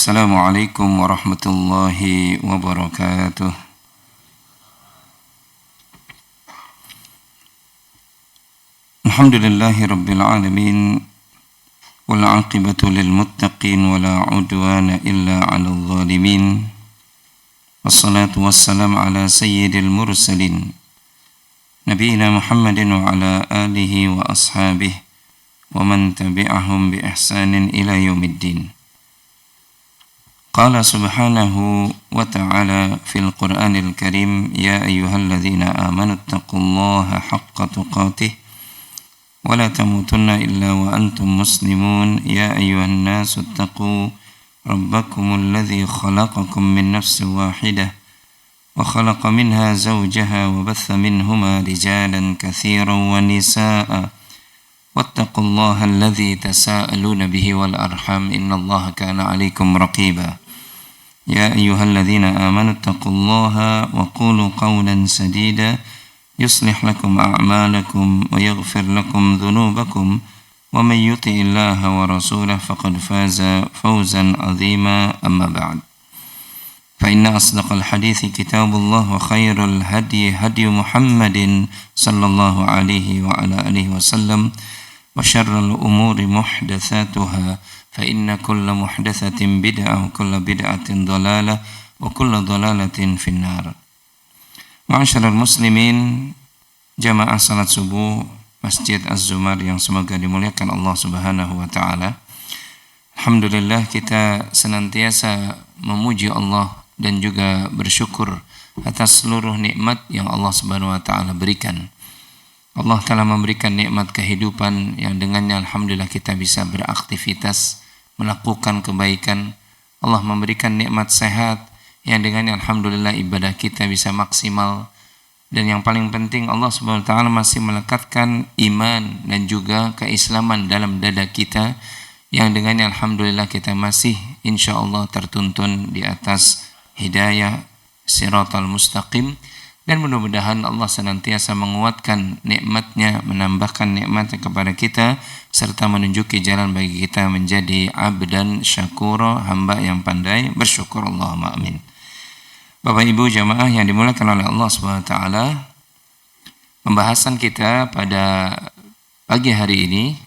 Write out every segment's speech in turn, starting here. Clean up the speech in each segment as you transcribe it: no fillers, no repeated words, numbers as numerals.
Assalamualaikum warahmatullahi wabarakatuh. Alhamdulillahi rabbil alamin, wal aqibatu lil muttaqin, wala udwana illa 'alal zalimin. Wassalatu wassalamu ala sayyidil mursalin, nabiyina Muhammadin wa ala alihi wa ashabihi wa man tabi'ahum bi ihsanin ila yaumiddin. Qala subhanahu wa ta'ala fil Qur'anil Karim, ya ayyuhalladzina amanu taqullaha haqqa tuqatih wa la tamutunna illa wa antum muslimun. Ya ayyuhan nasu taqu rabbakumul ladzi khalaqakum min nafsin wahidah wa khalaqa minha zawjaha wa batha minhuma rijalan katsiran wa nisaa'a wattaqullaha alladzi tasaaluna bihi wal arham innallaha kana 'alaikum raqiba. Ya ayyuhalladzina amanu taqullaha wa qulu qawlan sadida yuslih lakum a'malakum wa yaghfir lakum dhunubakum wa man yuti'illaha wa rasulahu faqad faza fawzan 'azima. Amma ba'd, fa inna asdaqal hadithi kitabullah wa khairul hadi hadi Muhammadin sallallahu alaihi wa ala alihi wasallam wa syarrul umuri muhdatsatuha fa inna kulla muhdatsatin bid'ah wa kulla bid'atin dhalalah wa kulla dhalalatin finnar. Ma'asyiral muslimin, jamaah salat subuh Masjid Az-Zumar yang semoga dimuliakan Allah Subhanahu wa taala. Alhamdulillah, kita senantiasa memuji Allah dan juga bersyukur atas seluruh nikmat yang Allah Subhanahu wa taala berikan. Allah telah memberikan nikmat kehidupan yang dengannya alhamdulillah kita bisa beraktivitas, melakukan kebaikan. Allah memberikan nikmat sehat yang dengannya alhamdulillah ibadah kita bisa maksimal. Dan yang paling penting, Allah Subhanahu wa taala masih melekatkan iman dan juga keislaman dalam dada kita yang dengannya alhamdulillah kita masih insyaallah tertuntun di atas hidayah siratal mustaqim. Dan mudah-mudahan Allah senantiasa menguatkan nikmatnya, menambahkan nikmatnya kepada kita, serta menunjuki jalan bagi kita menjadi abdan syakura, hamba yang pandai bersyukur. Allahumma amin. Bapak Ibu jamaah yang dimuliakan oleh Allah Subhanahu wa taala, pembahasan kita pada pagi hari ini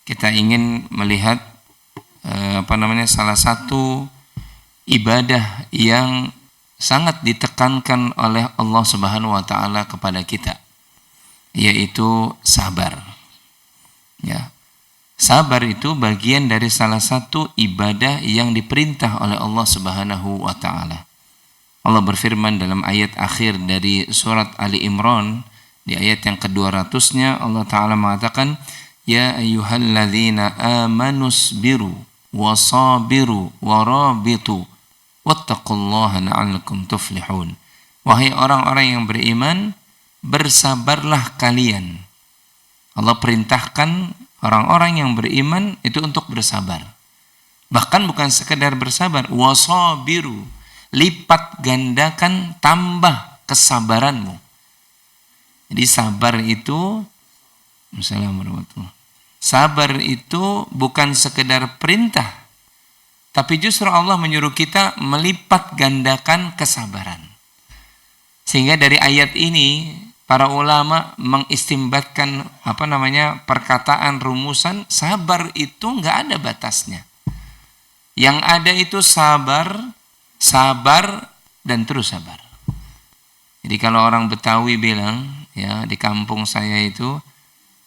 kita ingin melihat salah satu ibadah yang sangat ditekankan oleh Allah Subhanahu wa taala kepada kita, yaitu sabar. Ya. Sabar itu bagian dari salah satu ibadah yang diperintah oleh Allah Subhanahu wa taala. Allah berfirman dalam ayat akhir dari surat Ali Imran, di ayat yang ke-200-nya Allah taala mengatakan, ya ayyuhalladzina amanusbiru wasabiru warabitu wattaqullaha la'allakum tuflihun. Wahai orang-orang yang beriman, bersabarlah kalian. Allah perintahkan orang-orang yang beriman itu untuk bersabar. Bahkan bukan sekedar bersabar, wasabiru, lipat gandakan, tambah kesabaranmu. Jadi sabar itu, sabar itu bukan sekedar perintah, tapi justru Allah menyuruh kita melipat gandakan kesabaran. Sehingga dari ayat ini para ulama mengistimbatkan perkataan rumusan sabar itu enggak ada batasnya. Yang ada itu sabar, sabar dan terus sabar. Jadi kalau orang Betawi bilang, ya di kampung saya itu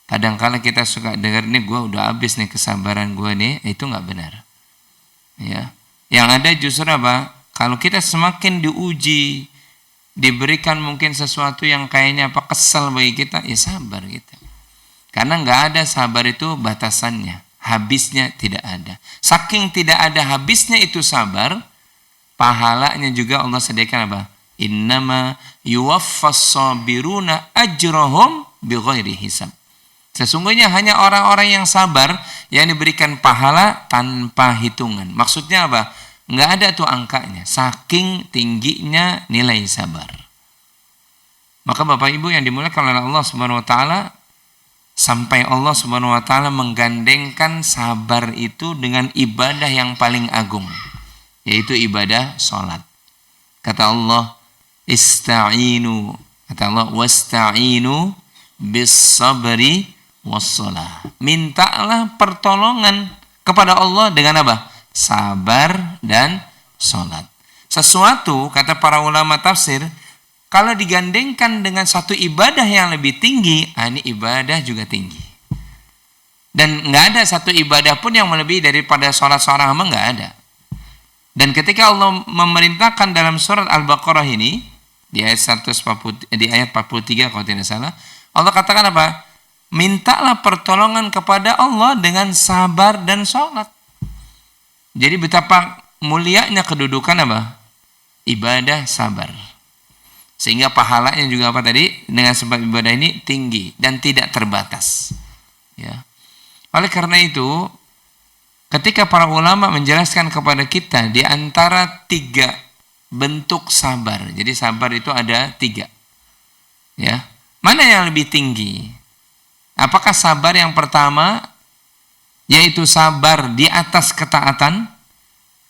kadang-kala kita suka dengar, nih gue udah habis nih kesabaran gue nih, itu enggak benar. Ya, yang ada justru apa? Kalau kita semakin diuji, diberikan mungkin sesuatu yang kayaknya kesal bagi kita, ya sabar kita. Karena nggak ada sabar itu batasannya, habisnya tidak ada. Saking tidak ada habisnya itu sabar, pahalanya juga Allah sediakan apa? Innama yuwaffas sabiruna ajrahum bighairi hisab. Sesungguhnya hanya orang-orang yang sabar yang diberikan pahala tanpa hitungan. Maksudnya apa? Nggak ada tuh angkanya. Saking tingginya nilai sabar. Maka Bapak Ibu yang dimuliakan oleh Allah Subhanahu wa taala, sampai Allah Subhanahu wa taala menggandengkan sabar itu dengan ibadah yang paling agung. yaitu ibadah sholat. Kata Allah, ista'inu, kata Allah, wasta'inu bis sabri wassalah. Mintalah pertolongan kepada Allah dengan apa? Sabar dan sholat. Sesuatu, kata para ulama tafsir, kalau digandengkan dengan satu ibadah yang lebih tinggi, ini ibadah juga tinggi. Dan nggak ada satu ibadah pun yang melebihi daripada sholat seorang hamba, nggak ada. Dan ketika Allah memerintahkan dalam surat Al-Baqarah ini, di ayat 43 kalau tidak salah, Allah katakan apa? Mintalah pertolongan kepada Allah dengan sabar dan sholat. Jadi betapa mulianya kedudukan apa? Ibadah sabar. Sehingga pahalanya juga apa tadi? Dengan sebab ibadah ini tinggi dan tidak terbatas. Ya. Oleh karena itu, ketika para ulama menjelaskan kepada kita di antara 3 bentuk sabar. Jadi sabar itu ada 3. Ya. Mana yang lebih tinggi? Apakah sabar yang pertama yaitu sabar di atas ketaatan,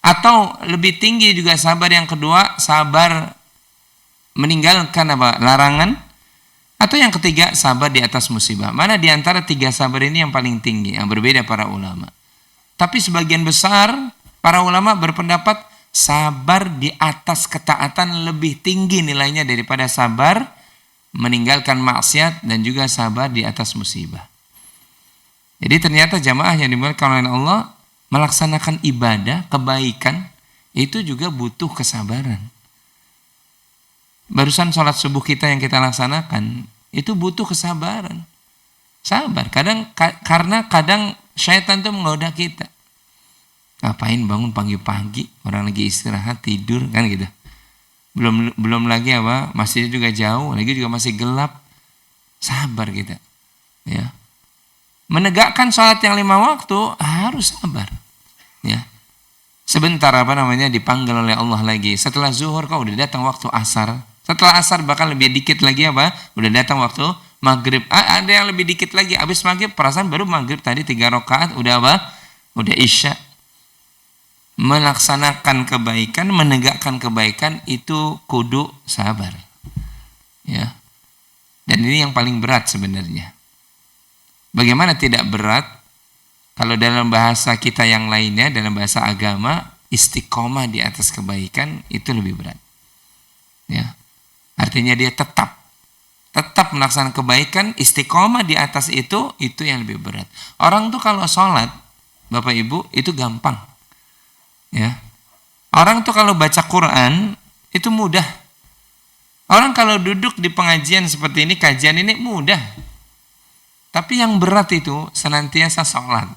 atau lebih tinggi juga sabar yang kedua, sabar meninggalkan apa? Larangan, atau yang ketiga sabar di atas musibah? Mana di antara 3 sabar ini yang paling tinggi? Yang berbeda para ulama. Tapi sebagian besar para ulama berpendapat sabar di atas ketaatan lebih tinggi nilainya daripada sabar meninggalkan maksiat dan juga sabar di atas musibah. Jadi ternyata jamaah yang dimuliakan oleh Allah, melaksanakan ibadah, kebaikan, itu juga butuh kesabaran. Barusan sholat subuh kita yang kita laksanakan, itu butuh kesabaran. Sabar, karena kadang syaitan itu menggoda kita. Ngapain bangun pagi-pagi, orang lagi istirahat, tidur, kan gitu. Belum lagi apa, masjidnya juga jauh, lagi juga masih gelap. Sabar kita. Ya. Menegakkan sholat yang 5 waktu harus sabar. Ya. Sebentar dipanggil oleh Allah lagi. Setelah zuhur kau udah datang waktu asar. Setelah asar bahkan lebih dikit lagi apa? Udah datang waktu maghrib. Ada yang lebih dikit lagi. Habis maghrib, perasaan baru maghrib tadi 3 rakaat udah apa? Udah isya. Melaksanakan kebaikan, menegakkan kebaikan itu kudu sabar. Ya. Dan ini yang paling berat sebenarnya. Bagaimana tidak berat? Kalau dalam bahasa kita yang lainnya, dalam bahasa agama, istiqomah di atas kebaikan itu lebih berat. Ya. Artinya dia tetap melaksanakan kebaikan, istiqomah di atas itu yang lebih berat. Orang tuh kalau sholat, Bapak Ibu, itu gampang. Ya. Orang tuh kalau baca Quran, itu mudah. Orang kalau duduk di pengajian seperti ini, kajian ini mudah. Tapi yang berat itu senantiasa sholat.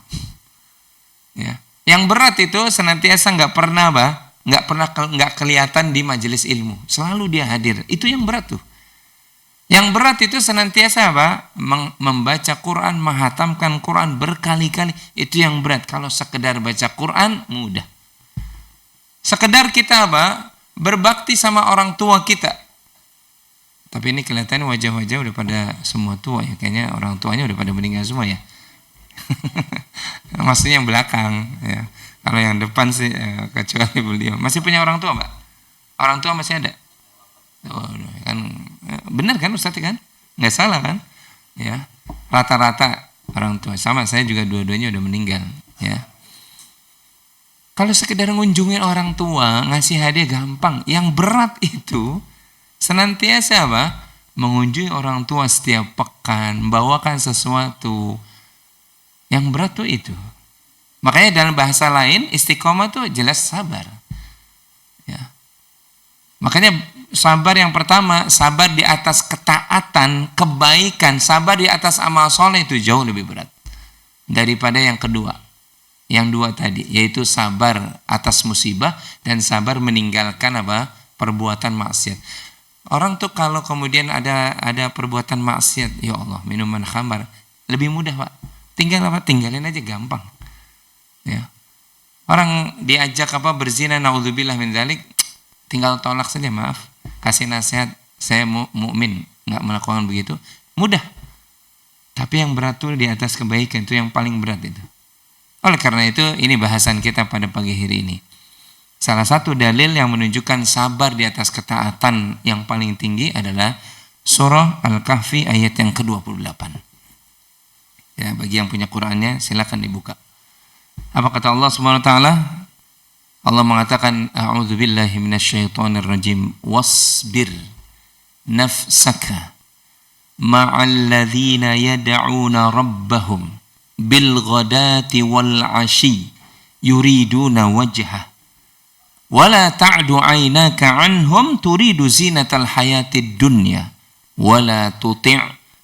Ya. Yang berat itu senantiasa nggak pernah kelihatan di majelis ilmu. Selalu dia hadir. Itu yang berat tuh. Yang berat itu senantiasa apa? Membaca Quran, menghatamkan Quran berkali-kali. Itu yang berat. Kalau sekedar baca Quran mudah. Sekedar kita apa? Berbakti sama orang tua kita. Tapi ini kelihatan wajah-wajah udah pada semua tua ya. Kayaknya orang tuanya udah pada meninggal semua ya. Maksudnya yang belakang ya. Kalau yang depan sih kecuali beliau. Masih punya orang tua, Mbak? Orang tua masih ada? Oh, kan benar kan Ustaz kan? Nggak salah kan? Ya. Rata-rata orang tua. Sama saya juga dua-duanya udah meninggal ya. Kalau sekedar ngunjungin orang tua, ngasih hadiah gampang. Yang berat itu senantiasa apa? Mengunjungi orang tua setiap pekan, membawakan sesuatu. Yang berat tuh itu. Makanya dalam bahasa lain istiqomah tuh jelas sabar. Ya. Makanya sabar yang pertama, sabar di atas ketaatan, kebaikan, sabar di atas amal soleh itu jauh lebih berat daripada yang kedua. Yang 2 tadi, yaitu sabar atas musibah dan sabar meninggalkan apa? Perbuatan maksiat. Orang tuh kalau kemudian ada perbuatan maksiat, ya Allah, minuman khamar, lebih mudah, Pak. Tinggalin aja gampang. Ya. Orang diajak berzina, naudzubillah min dzalik, tinggal tolak saja, maaf. Kasih nasihat, saya mukmin, enggak melakukan begitu. Mudah. Tapi yang berat tuh di atas kebaikan, itu yang paling berat itu. Oleh karena itu, ini bahasan kita pada pagi hari ini. Salah satu dalil yang menunjukkan sabar di atas ketaatan yang paling tinggi adalah surah Al-Kahfi ayat yang ke-28. Ya, bagi yang punya Qur'annya silakan dibuka. Apa kata Allah Subhanahu wa taala? Allah mengatakan, a'udzubillahi minasyaitonirrajim, wasbir nafsaka ma'al ladzina yad'una rabbahum bil ghadati wal 'ashi yuriduna wajhah wala ta'du 'ainaka 'anhum turidu zinatal hayatid dunya wala tuti'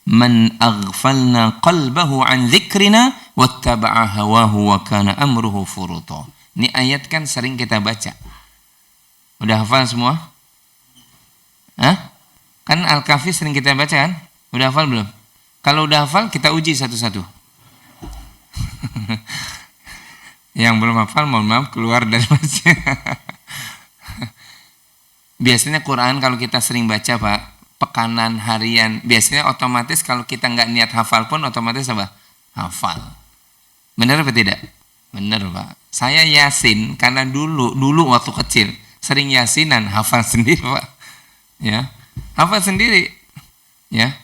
man aghfalna qalbahu 'an dzikrina wattaba'a hawahu wa kana amruhu furuta. Ini ayat kan sering kita baca. Udah hafal semua? Hah? Kan Al-Kahfi sering kita baca kan? Udah hafal belum? Kalau udah hafal kita uji satu-satu. Yang belum hafal mohon maaf keluar dari masjid. Biasanya Quran kalau kita sering baca Pak, pekanan harian, biasanya otomatis kalau kita nggak niat hafal pun otomatis apa? Hafal. Benar apa tidak? Benar Pak. Saya Yasin karena dulu waktu kecil sering Yasinan, hafal sendiri Pak. Ya, hafal sendiri. Ya,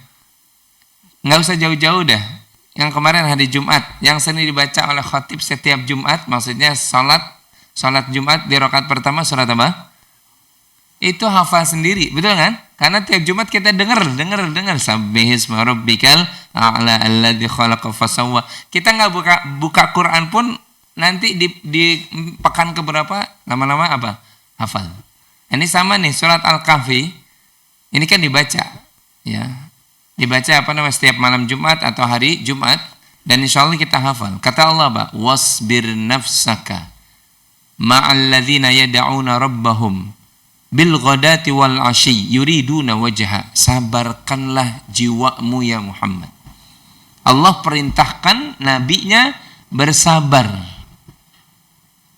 nggak usah jauh-jauh dah. Yang kemarin hari Jumat, yang sering dibaca oleh khatib setiap Jumat, maksudnya salat Jumat di rakaat pertama surat apa? Itu hafal sendiri, betul kan? Karena tiap Jumat kita dengar Sabbihisma rabbikal a'la alladzi khalaqa fasawwa. Kita nggak buka Quran pun nanti di pekan keberapa lama-lama apa? Hafal. Ini sama nih surat Al-Kahfi. Ini kan dibaca, ya. Dibaca setiap malam Jumat atau hari Jumat dan insyaallah kita hafal. Kata Allah, Pak, wasbir nafsaka ma'al ladzina yad'una rabbahum bil ghadati wal 'ashi yuriduna wajha. Sabarkanlah jiwamu ya Muhammad. Allah perintahkan nabinya bersabar.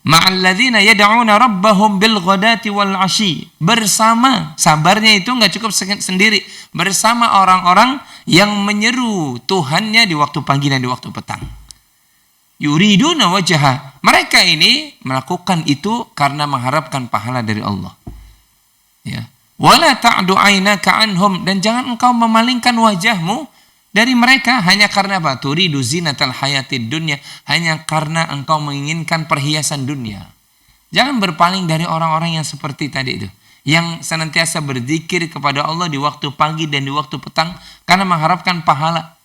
Ma'al ladzina yad'una rabbahum bil ghadati wal 'ashi. Bersama, sabarnya itu enggak cukup sendiri, bersama orang-orang yang menyeru Tuhannya di waktu pagi dan di waktu petang. Yuriduna wajha. Mereka ini melakukan itu karena mengharapkan pahala dari Allah. Ya. Wala ta'du 'ainaka 'anhum, dan jangan engkau memalingkan wajahmu dari mereka hanya karena apa? Turidu zinatal hayatid dunya, hanya karena engkau menginginkan perhiasan dunia. Jangan berpaling dari orang-orang yang seperti tadi itu, yang senantiasa berzikir kepada Allah di waktu pagi dan di waktu petang karena mengharapkan pahala.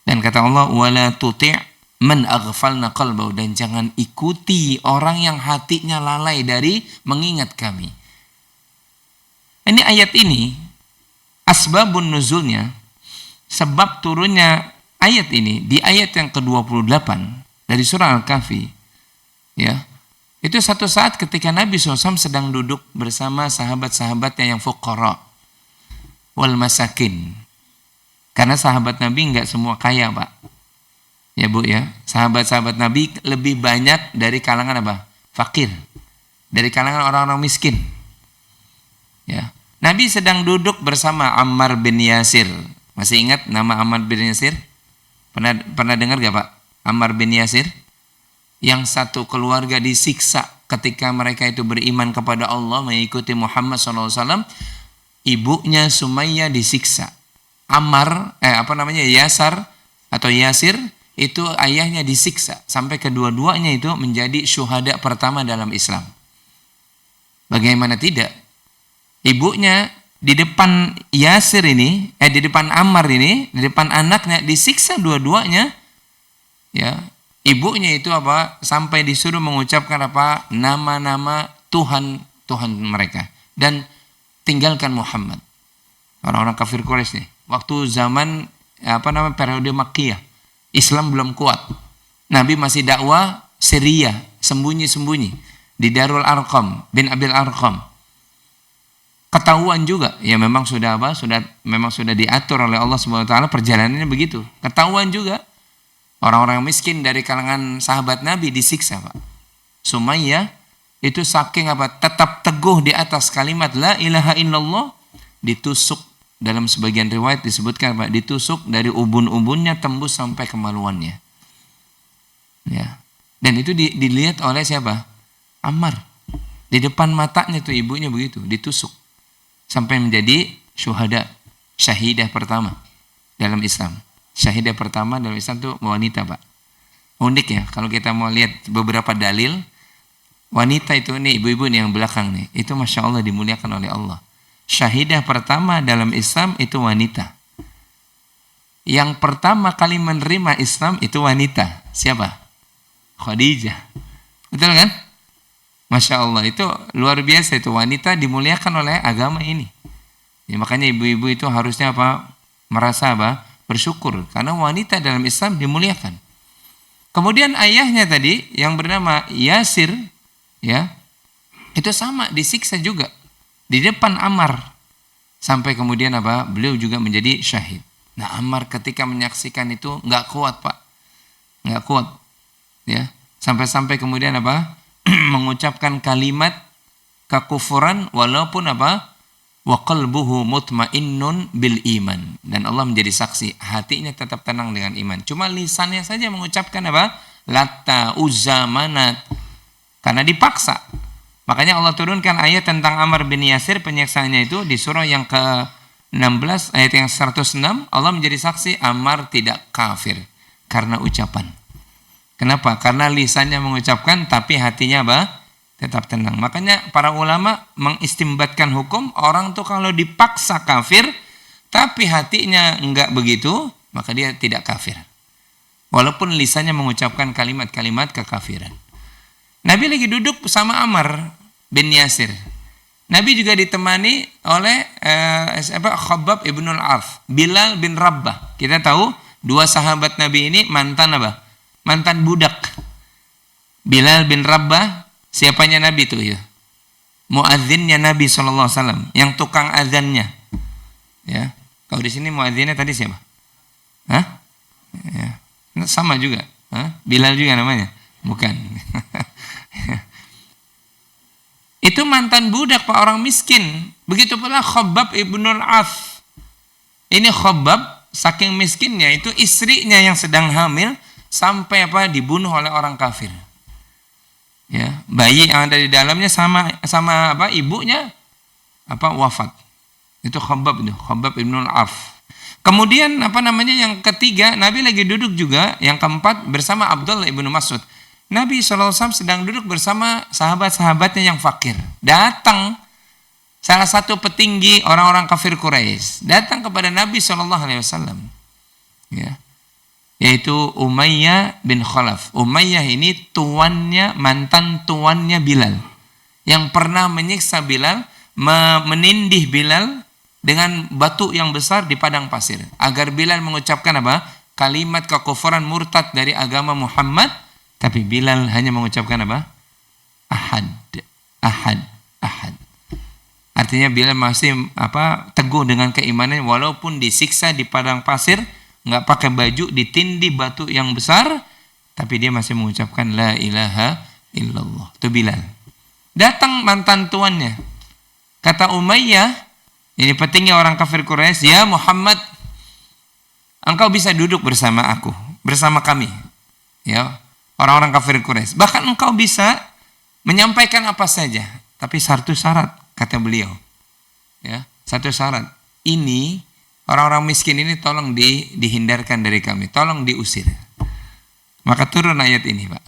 Dan kata Allah, wala tuti' man aghfalna qalbahu, dan jangan ikuti orang yang hatinya lalai dari mengingat kami. Ini ayat ini asbabun nuzulnya, sebab turunnya ayat ini di ayat yang ke-28 dari surah Al-Kahfi, ya, itu satu saat ketika Nabi SAW sedang duduk bersama sahabat-sahabatnya yang fuqara wal masakin. Karena sahabat Nabi enggak semua kaya, Pak. Ya Bu ya, sahabat-sahabat Nabi lebih banyak dari kalangan apa? Fakir. Dari kalangan orang-orang miskin. Ya. Nabi sedang duduk bersama Ammar bin Yasir. Masih ingat nama Ammar bin Yasir? Pernah dengar gak Pak? Ammar bin Yasir? Yang satu keluarga disiksa ketika mereka itu beriman kepada Allah, mengikuti Muhammad SAW. Ibunya Sumayyah disiksa. Yasar atau Yasir, itu ayahnya disiksa. Sampai kedua-duanya itu menjadi syuhada pertama dalam Islam. Bagaimana tidak? Ibunya di depan Yasir ini, di depan Ammar ini, di depan anaknya disiksa dua-duanya. Ya, ibunya itu apa? Sampai disuruh mengucapkan apa? Nama-nama Tuhan mereka dan tinggalkan Muhammad. Orang-orang kafir Quraisy nih. Waktu zaman periode Makkiyah, Islam belum kuat. Nabi masih dakwah Syria, sembunyi-sembunyi di Darul Arqam bin Abil Arqam. Ketahuan juga, ya memang sudah diatur oleh Allah Subhanahu wa taala, perjalanannya begitu. Ketahuan juga orang-orang miskin dari kalangan sahabat Nabi disiksa, Pak. Sumayyah itu saking tetap teguh di atas kalimat la ilaha illallah, ditusuk. Dalam sebagian riwayat disebutkan Pak, ditusuk dari ubun-ubunnya tembus sampai kemaluannya. Ya. Dan itu dilihat oleh siapa? Ammar. Di depan matanya tuh ibunya begitu, ditusuk. Sampai menjadi syuhada, syahidah pertama dalam Islam. Syahidah pertama dalam Islam itu wanita, Pak. Unik ya, kalau kita mau lihat beberapa dalil, wanita itu nih, ibu-ibu nih yang belakang nih, itu Masya Allah dimuliakan oleh Allah. Syahidah pertama dalam Islam itu wanita. Yang pertama kali menerima Islam itu wanita. Siapa? Khadijah. Betul kan? Masya Allah, itu luar biasa, itu wanita dimuliakan oleh agama ini. Ya, makanya ibu-ibu itu harusnya apa? Merasa apa? Bersyukur karena wanita dalam Islam dimuliakan. Kemudian ayahnya tadi yang bernama Yasir, ya, itu sama disiksa juga di depan Ammar sampai kemudian apa? Beliau juga menjadi syahid. Nah, Ammar ketika menyaksikan itu nggak kuat, Pak, nggak kuat, ya, sampai-sampai kemudian apa? Mengucapkan kalimat kekufuran walaupun apa? Wa qalbuhu mutmainnun bil iman, dan Allah menjadi saksi hatinya tetap tenang dengan iman, cuma lisannya saja mengucapkan apa? Latta, Uzza, Manat, karena dipaksa. Makanya Allah turunkan ayat tentang Ammar bin Yasir, penyiksaannya itu di surah yang ke-16 ayat yang 106. Allah menjadi saksi Ammar tidak kafir karena ucapan. Kenapa? Karena lisannya mengucapkan tapi hatinya apa? Tetap tenang. Makanya para ulama mengistimbatkan hukum orang tuh kalau dipaksa kafir tapi hatinya enggak begitu, maka dia tidak kafir. Walaupun lisannya mengucapkan kalimat-kalimat kekafiran. Nabi lagi duduk sama Ammar bin Yasir. Nabi juga ditemani oleh Khabbab ibnul Arth, Bilal bin Rabbah. Kita tahu dua sahabat Nabi ini mantan apa? Mantan budak. Bilal bin Rabbah, siapanya Nabi itu ya? Muadzinnya Nabi SAW, yang tukang azannya. Ya, kalau di sini muadzinnya tadi siapa? Hah? Ya. Sama juga. Hah? Bilal juga namanya? Bukan. Itu mantan budak, Pak, orang miskin. Begitu pula Khabbab ibnul Arth. Ini Khabbab saking miskinnya itu istrinya yang sedang hamil sampai apa? Dibunuh oleh orang kafir. Ya, bayi yang ada di dalamnya sama apa? Ibunya apa? Wafat. Itu Khabbab itu, Khabbab ibnul Arth. Kemudian apa namanya yang ketiga, Nabi lagi duduk juga, yang keempat bersama Abdullah ibnu Mas'ud. Nabi SAW sedang duduk bersama sahabat-sahabatnya yang fakir. Datang salah satu petinggi orang-orang kafir Quraisy, datang kepada Nabi SAW. Ya. Yaitu Umayyah bin Khalaf. Umayyah ini tuannya, mantan tuannya Bilal. Yang pernah menyiksa Bilal, menindih Bilal dengan batu yang besar di padang pasir. Agar Bilal mengucapkan apa? Kalimat kekufuran murtad dari agama Muhammad. Tapi Bilal hanya mengucapkan apa? Ahad, ahad, ahad. Artinya Bilal masih apa? Teguh dengan keimanan walaupun disiksa di padang pasir, nggak pakai baju, ditindih batu yang besar, tapi dia masih mengucapkan la ilaha illallah. Itu Bilal. Datang mantan tuannya. Kata Umayyah, ini pentingnya orang kafir Quraisy, ya Muhammad, engkau bisa duduk bersama aku, bersama kami. Ya. Orang-orang kafir Quraisy. Bahkan engkau bisa menyampaikan apa saja. Tapi satu syarat, kata beliau. Ya, satu syarat. Ini, orang-orang miskin ini tolong dihindarkan dari kami. Tolong diusir. Maka turun ayat ini, Pak.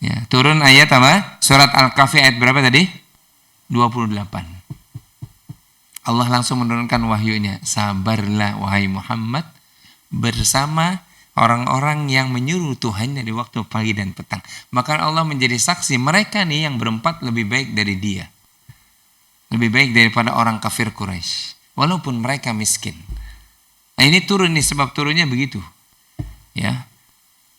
Ya, turun ayat apa? Surat Al-Kahfi ayat berapa tadi? 28. Allah langsung menurunkan wahyunya. Sabarlah, wahai Muhammad, bersama orang-orang yang menyuruh Tuhannya di waktu pagi dan petang. Maka Allah menjadi saksi, mereka nih yang berempat lebih baik dari dia. Lebih baik daripada orang kafir Quraisy. Walaupun mereka miskin. Nah ini turun nih, sebab turunnya begitu. Ya.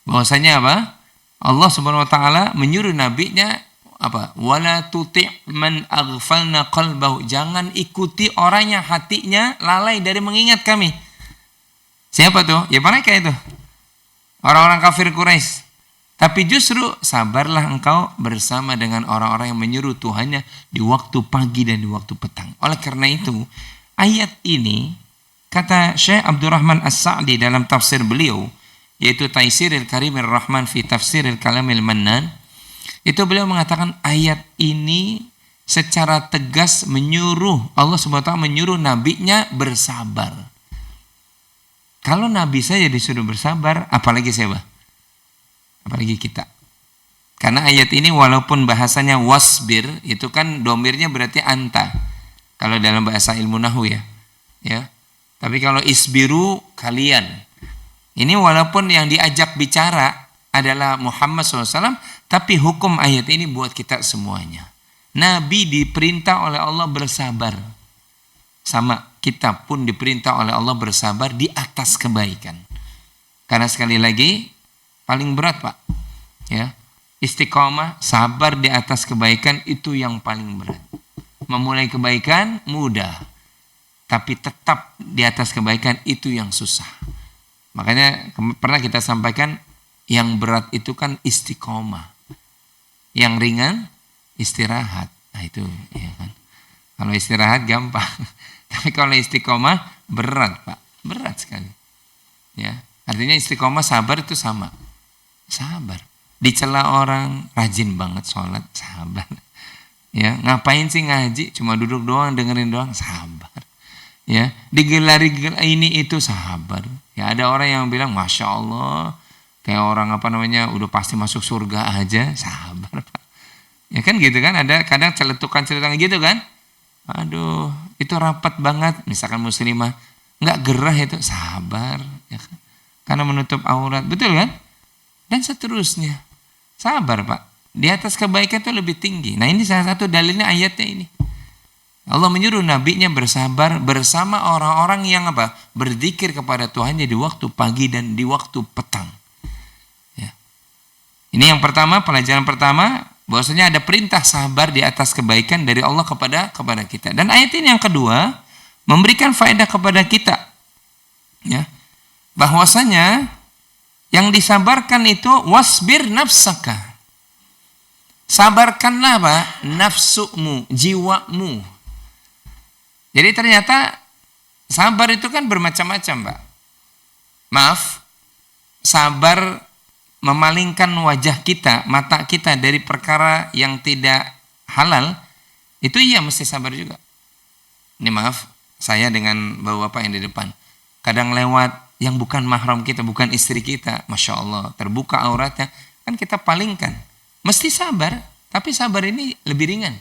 Bahwasanya apa? Allah Subhanahu wa taala menyuruh nabinya apa? Wala tuti' man aghfalna qalbahu. Jangan ikuti orang yang hatinya lalai dari mengingat kami. Siapa tuh? Ya mereka itu. Orang-orang kafir Quraisy. Tapi justru sabarlah engkau bersama dengan orang-orang yang menyuruh Tuhannya di waktu pagi dan di waktu petang. Oleh karena itu, ayat ini kata Syekh Abdurrahman As-Sa'di dalam tafsir beliau, yaitu Taisiril Karimir Rahman fi Tafsiril Kalamil Mannan, Itu beliau mengatakan ayat ini secara tegas menyuruh, Allah SWT menyuruh nabinya bersabar. Kalau nabi saja disuruh bersabar, apalagi siapa? Apalagi kita. Karena ayat ini walaupun bahasanya wasbir, itu kan domirnya berarti anta. Kalau dalam bahasa ilmu nahwu ya. Tapi kalau isbiru kalian. Ini walaupun yang diajak bicara adalah Muhammad SAW, tapi hukum ayat ini buat kita semuanya. Nabi diperintah oleh Allah bersabar. Sama kita pun diperintah oleh Allah bersabar di atas kebaikan. Karena sekali lagi paling berat Pak. Ya. Istiqomah, sabar di atas kebaikan itu yang paling berat. Memulai kebaikan mudah, tapi tetap di atas kebaikan itu yang susah. Makanya pernah kita sampaikan yang berat itu kan istiqomah. Yang ringan istirahat. Nah itu ya kan. Kalau istirahat gampang. Tapi kalau istiqomah berat Pak. Berat sekali. Ya. Artinya istiqomah sabar itu sama. Sabar. Dicela orang rajin banget sholat, sabar. Ya, ngapain sih ngaji? Cuma duduk doang, dengerin doang, sabar. Ya, digelari ini itu sabar. Ya, ada orang yang bilang masya Allah, kayak orang udah pasti masuk surga aja, sabar Pak. Ya kan gitu kan, ada kadang celetukan gitu kan. Aduh, itu rapat banget. Misalkan muslimah nggak gerah itu, sabar. Ya kan? Karena menutup aurat, betul kan? Dan seterusnya. Sabar Pak. Di atas kebaikan itu lebih tinggi. Nah ini salah satu dalilnya ayatnya ini. Allah menyuruh nabinya bersabar bersama orang-orang yang berzikir kepada Tuhannya di waktu pagi dan di waktu petang. Ya. Ini yang pertama, pelajaran pertama, bahwasanya ada perintah sabar di atas kebaikan dari Allah kepada kita. Dan ayat ini yang kedua, memberikan faedah kepada kita. Ya. Bahwasanya yang disabarkan itu wasbir nafsaka. Sabarkanlah nafsumu, jiwamu. Jadi ternyata sabar itu kan bermacam-macam Pak. Maaf, sabar memalingkan wajah kita, mata kita dari perkara yang tidak halal, itu iya mesti sabar juga. Ini maaf, saya dengan bapak-bapak yang di depan. Kadang lewat yang bukan mahram kita, bukan istri kita, masya Allah, terbuka auratnya, kan kita palingkan. Mesti sabar, tapi sabar ini lebih ringan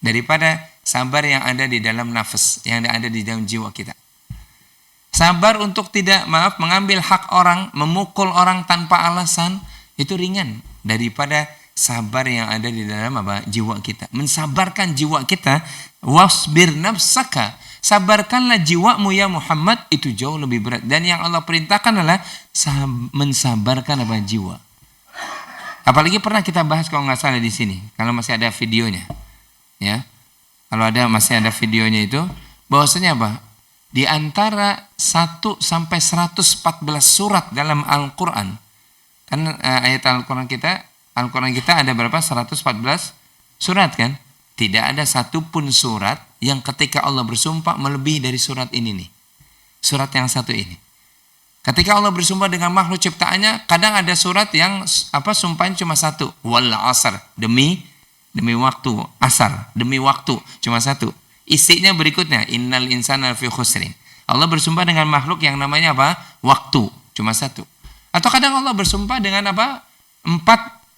daripada sabar yang ada di dalam nafas, yang ada di dalam jiwa kita. Sabar untuk tidak, mengambil hak orang, memukul orang tanpa alasan, itu ringan daripada sabar yang ada di dalam jiwa kita. Mensabarkan jiwa kita, wasbir nafsaka, sabarkanlah jiwamu ya Muhammad, itu jauh lebih berat. Dan yang Allah perintahkan adalah mensabarkan jiwa. Apalagi pernah kita bahas kalau nggak salah di sini, kalau masih ada videonya, ya. Kalau masih ada videonya itu, bahwasanya di antara 1 sampai 114 surat dalam Al-Qur'an. Kan ayat Al-Qur'an kita ada berapa? 114 surat kan? Tidak ada satupun surat yang ketika Allah bersumpah melebihi dari surat ini nih. Surat yang satu ini. Ketika Allah bersumpah dengan makhluk ciptaannya, kadang ada surat yang sumpahnya cuma satu. Wal asar, demi waktu, asar, demi waktu, cuma satu. Isinya berikutnya, innal insana lafi khusrin. Allah bersumpah dengan makhluk yang namanya waktu, cuma satu. Atau kadang Allah bersumpah dengan 4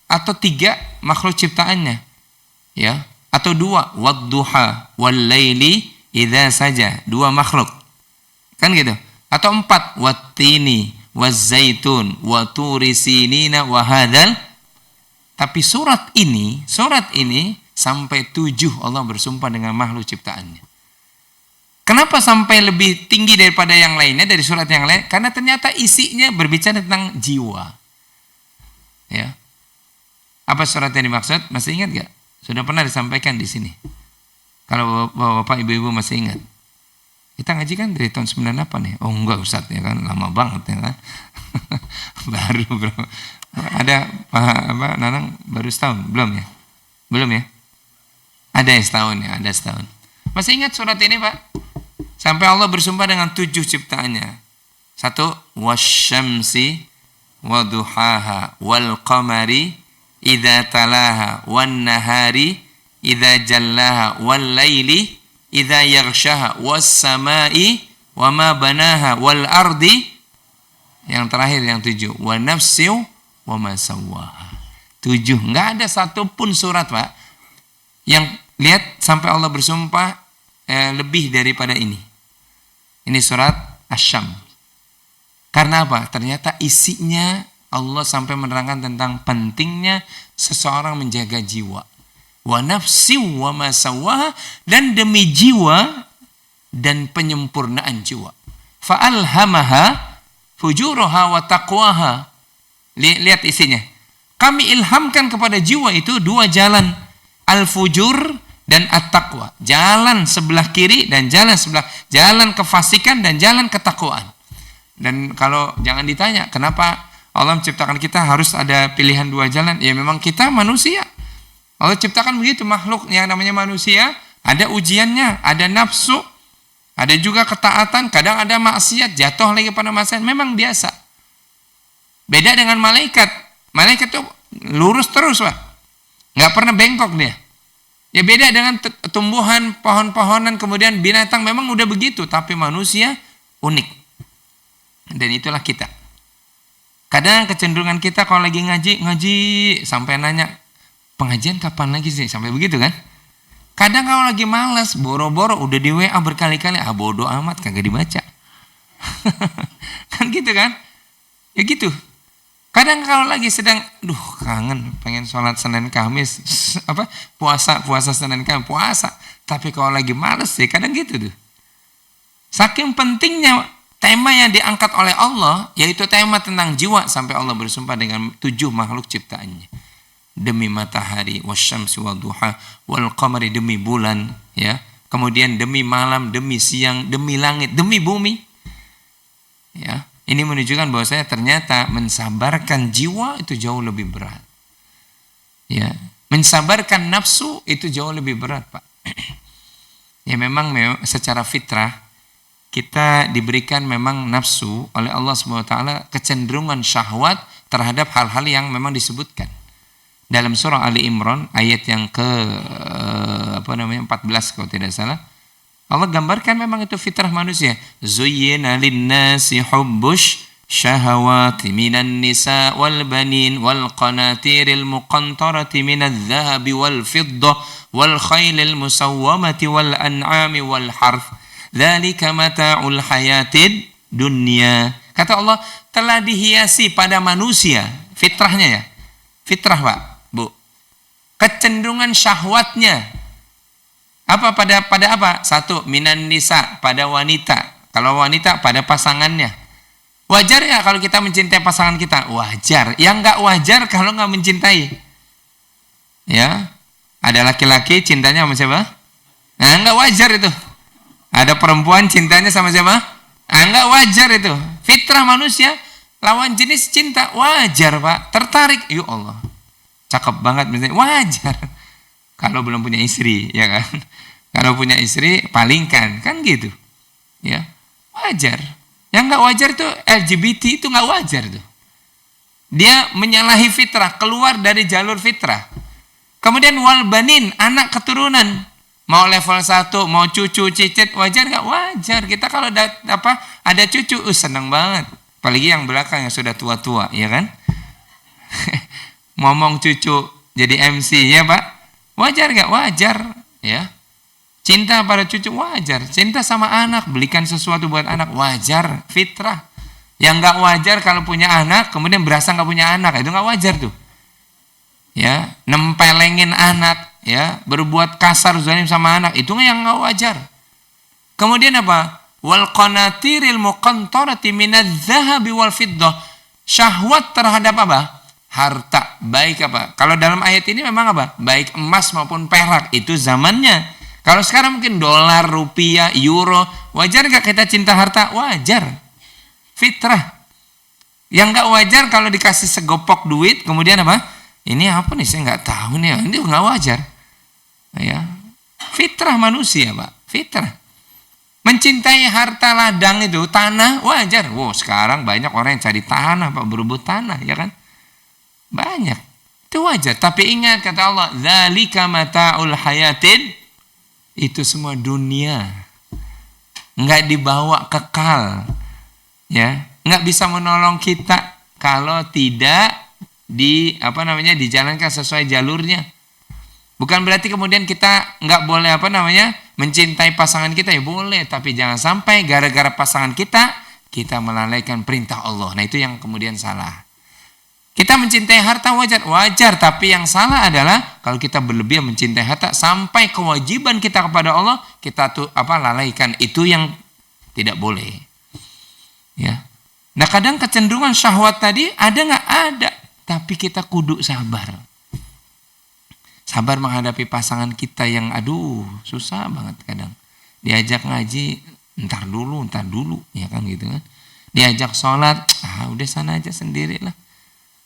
atau 3 makhluk ciptaannya. Ya. Atau 2, wadduha wal laili idza saja, 2 makhluk. Kan gitu. Atau 4, wattini wazzaitun wa turi sinina wa hadzal. Tapi surat ini sampai 7 Allah bersumpah dengan makhluk ciptaannya. Kenapa sampai lebih tinggi daripada yang lainnya, dari surat yang lain? Karena ternyata isinya berbicara tentang jiwa. Ya. Apa surat yang dimaksud? Masih ingat gak? Sudah pernah disampaikan di sini. Kalau bapak ibu-ibu masih ingat. Kita ngaji kan dari tahun 98 ya. Oh enggak Ustaz ya kan, lama banget ya kan. Baru bro. Ada Pak Nanang baru setahun, belum ya? Belum ya? Ada setahun ya, ada setahun. Masih ingat surat ini Pak? Sampai Allah bersumpah dengan 7 ciptaannya. 1, wasyamsi waduhaha wal qamari idza talaha wan nahari idza jallaha wal laili idza yaghshaha was samai wama banaha wal ardi. Yang terakhir yang 7, wa nafsiu wama sawwaha. 7. Enggak ada satupun surat, Pak, yang lihat sampai Allah bersumpah lebih daripada ini. Ini surat Asy-Syams. Karena apa? Ternyata isinya Allah sampai menerangkan tentang pentingnya seseorang menjaga jiwa. Wa nafsi wa ma sawwaha, dan demi jiwa dan penyempurnaan jiwa. Fa alhamaha fujuraha wa taqwaha. Lihat isinya. Kami ilhamkan kepada jiwa itu 2 jalan, al-fujur dan at-taqwa. Jalan sebelah kiri dan jalan kefasikan dan jalan ketakwaan. Dan kalau jangan ditanya kenapa Allah menciptakan kita harus ada pilihan 2 jalan, ya memang kita manusia. Allah ciptakan begitu, makhluk yang namanya manusia, ada ujiannya, ada nafsu, ada juga ketaatan, kadang ada maksiat, jatuh lagi pada maksiat, memang biasa. Beda dengan malaikat. Malaikat tuh lurus terus, Pak. Nggak pernah bengkok dia. Ya beda dengan tumbuhan, pohon-pohonan, kemudian binatang, memang udah begitu, tapi manusia unik. Dan itulah kita. Kadang kecenderungan kita kalau lagi ngaji sampai nanya, pengajian kapan lagi sih? Sampai begitu kan? Kadang kalau lagi malas, boro-boro udah di WA berkali-kali, bodo amat, kagak dibaca. Kan gitu kan? Ya gitu. Kadang kalau lagi sedang, kangen, pengen sholat Senin Kamis, puasa Senin Kamis, puasa. Tapi kalau lagi malas sih, kadang gitu tuh. Saking pentingnya tema yang diangkat oleh Allah, yaitu tema tentang jiwa, sampai Allah bersumpah dengan 7 makhluk ciptaannya. Demi matahari, wasyamsi wadduha, wal qamari, demi bulan, ya. Kemudian demi malam, demi siang, demi langit, demi bumi. Ya. Ini menunjukkan bahwasanya ternyata mensabarkan jiwa itu jauh lebih berat. Ya, mensabarkan nafsu itu jauh lebih berat, Pak. Ya memang secara fitrah kita diberikan memang nafsu oleh Allah SWT, kecenderungan syahwat terhadap hal-hal yang memang disebutkan. Dalam surah Ali Imran ayat yang ke 14 kalau tidak salah, Allah gambarkan memang itu fitrah manusia. Zuyyina lin-nasi hubbush syahawati minan nisa wal banin wal qanatiril muqantarati minadh dhahabi wal fiddah wal khailil musawwamati wal an'ami wal harth. Dzalika mata'ul hayatid dunya. Kata Allah, telah dihiasi pada manusia, fitrahnya ya. Fitrah, Pak, Bu. Kecenderungan syahwatnya. Apa pada apa? 1, minan nisa, pada wanita. Kalau wanita pada pasangannya. Wajar ya kalau kita mencintai pasangan kita? Wajar. Yang enggak wajar kalau enggak mencintai. Ya. Ada laki-laki cintanya sama siapa? Nah, enggak wajar itu. Ada perempuan cintanya sama siapa? Enggak wajar itu. Fitrah manusia, lawan jenis cinta, wajar, Pak. Tertarik, ya Allah. Cakep banget misalnya, wajar. Kalau belum punya istri, ya kan? Kalau punya istri, palingkan, kan gitu. Ya, wajar. Yang nggak wajar itu LGBT itu nggak wajar tuh. Dia menyalahi fitrah, keluar dari jalur fitrah. Kemudian wal banin, anak keturunan, mau level 1, mau cucu, cicit, wajar nggak? Wajar. Kita kalau ada cucu, senang banget. Apalagi yang belakang yang sudah tua-tua, ya kan? Ngomong cucu jadi MC, ya Pak? Wajar nggak? Wajar, ya. Cinta pada cucu wajar. Cinta sama anak, belikan sesuatu buat anak, wajar, fitrah. Yang nggak wajar kalau punya anak, kemudian berasa nggak punya anak, itu nggak wajar tuh. Ya, nempelengin anak, ya, berbuat kasar zalim sama anak, itu yang nggak wajar. Kemudian apa? Wal qanatiril muqantarati minadz dzahabi wal fiddah. Syahwat terhadap apa? Harta, baik apa? Kalau dalam ayat ini memang apa? Baik emas maupun perak, itu zamannya. Kalau sekarang mungkin dolar, rupiah, euro, wajar nggak kita cinta harta? Wajar, fitrah. Yang nggak wajar kalau dikasih segopok duit, kemudian apa? Ini apa nih? Saya nggak tahu nih. Ini nggak wajar. Ya, fitrah manusia, Pak. Fitrah. Mencintai harta ladang itu, tanah, wajar. Wow, sekarang banyak orang yang cari tanah, Pak, berebut tanah, ya kan? Banyak. Itu wajar. Tapi ingat kata Allah, dzalika mata'ul hayatid, itu semua dunia. Enggak dibawa kekal. Ya, enggak bisa menolong kita kalau tidak dijalankan sesuai jalurnya. Bukan berarti kemudian kita enggak boleh mencintai pasangan kita, ya boleh, tapi jangan sampai gara-gara pasangan kita melalaikan perintah Allah. Nah, itu yang kemudian salah. Kita mencintai harta wajar, tapi yang salah adalah kalau kita berlebihan mencintai harta sampai kewajiban kita kepada Allah kita lalaikan. Itu yang tidak boleh. Ya. Nah, kadang kecenderungan syahwat tadi ada nggak? Ada, tapi kita kudu sabar. Sabar menghadapi pasangan kita yang susah banget kadang. Diajak ngaji, ntar dulu, ya kan gitu kan. Diajak sholat, udah sana aja sendirilah.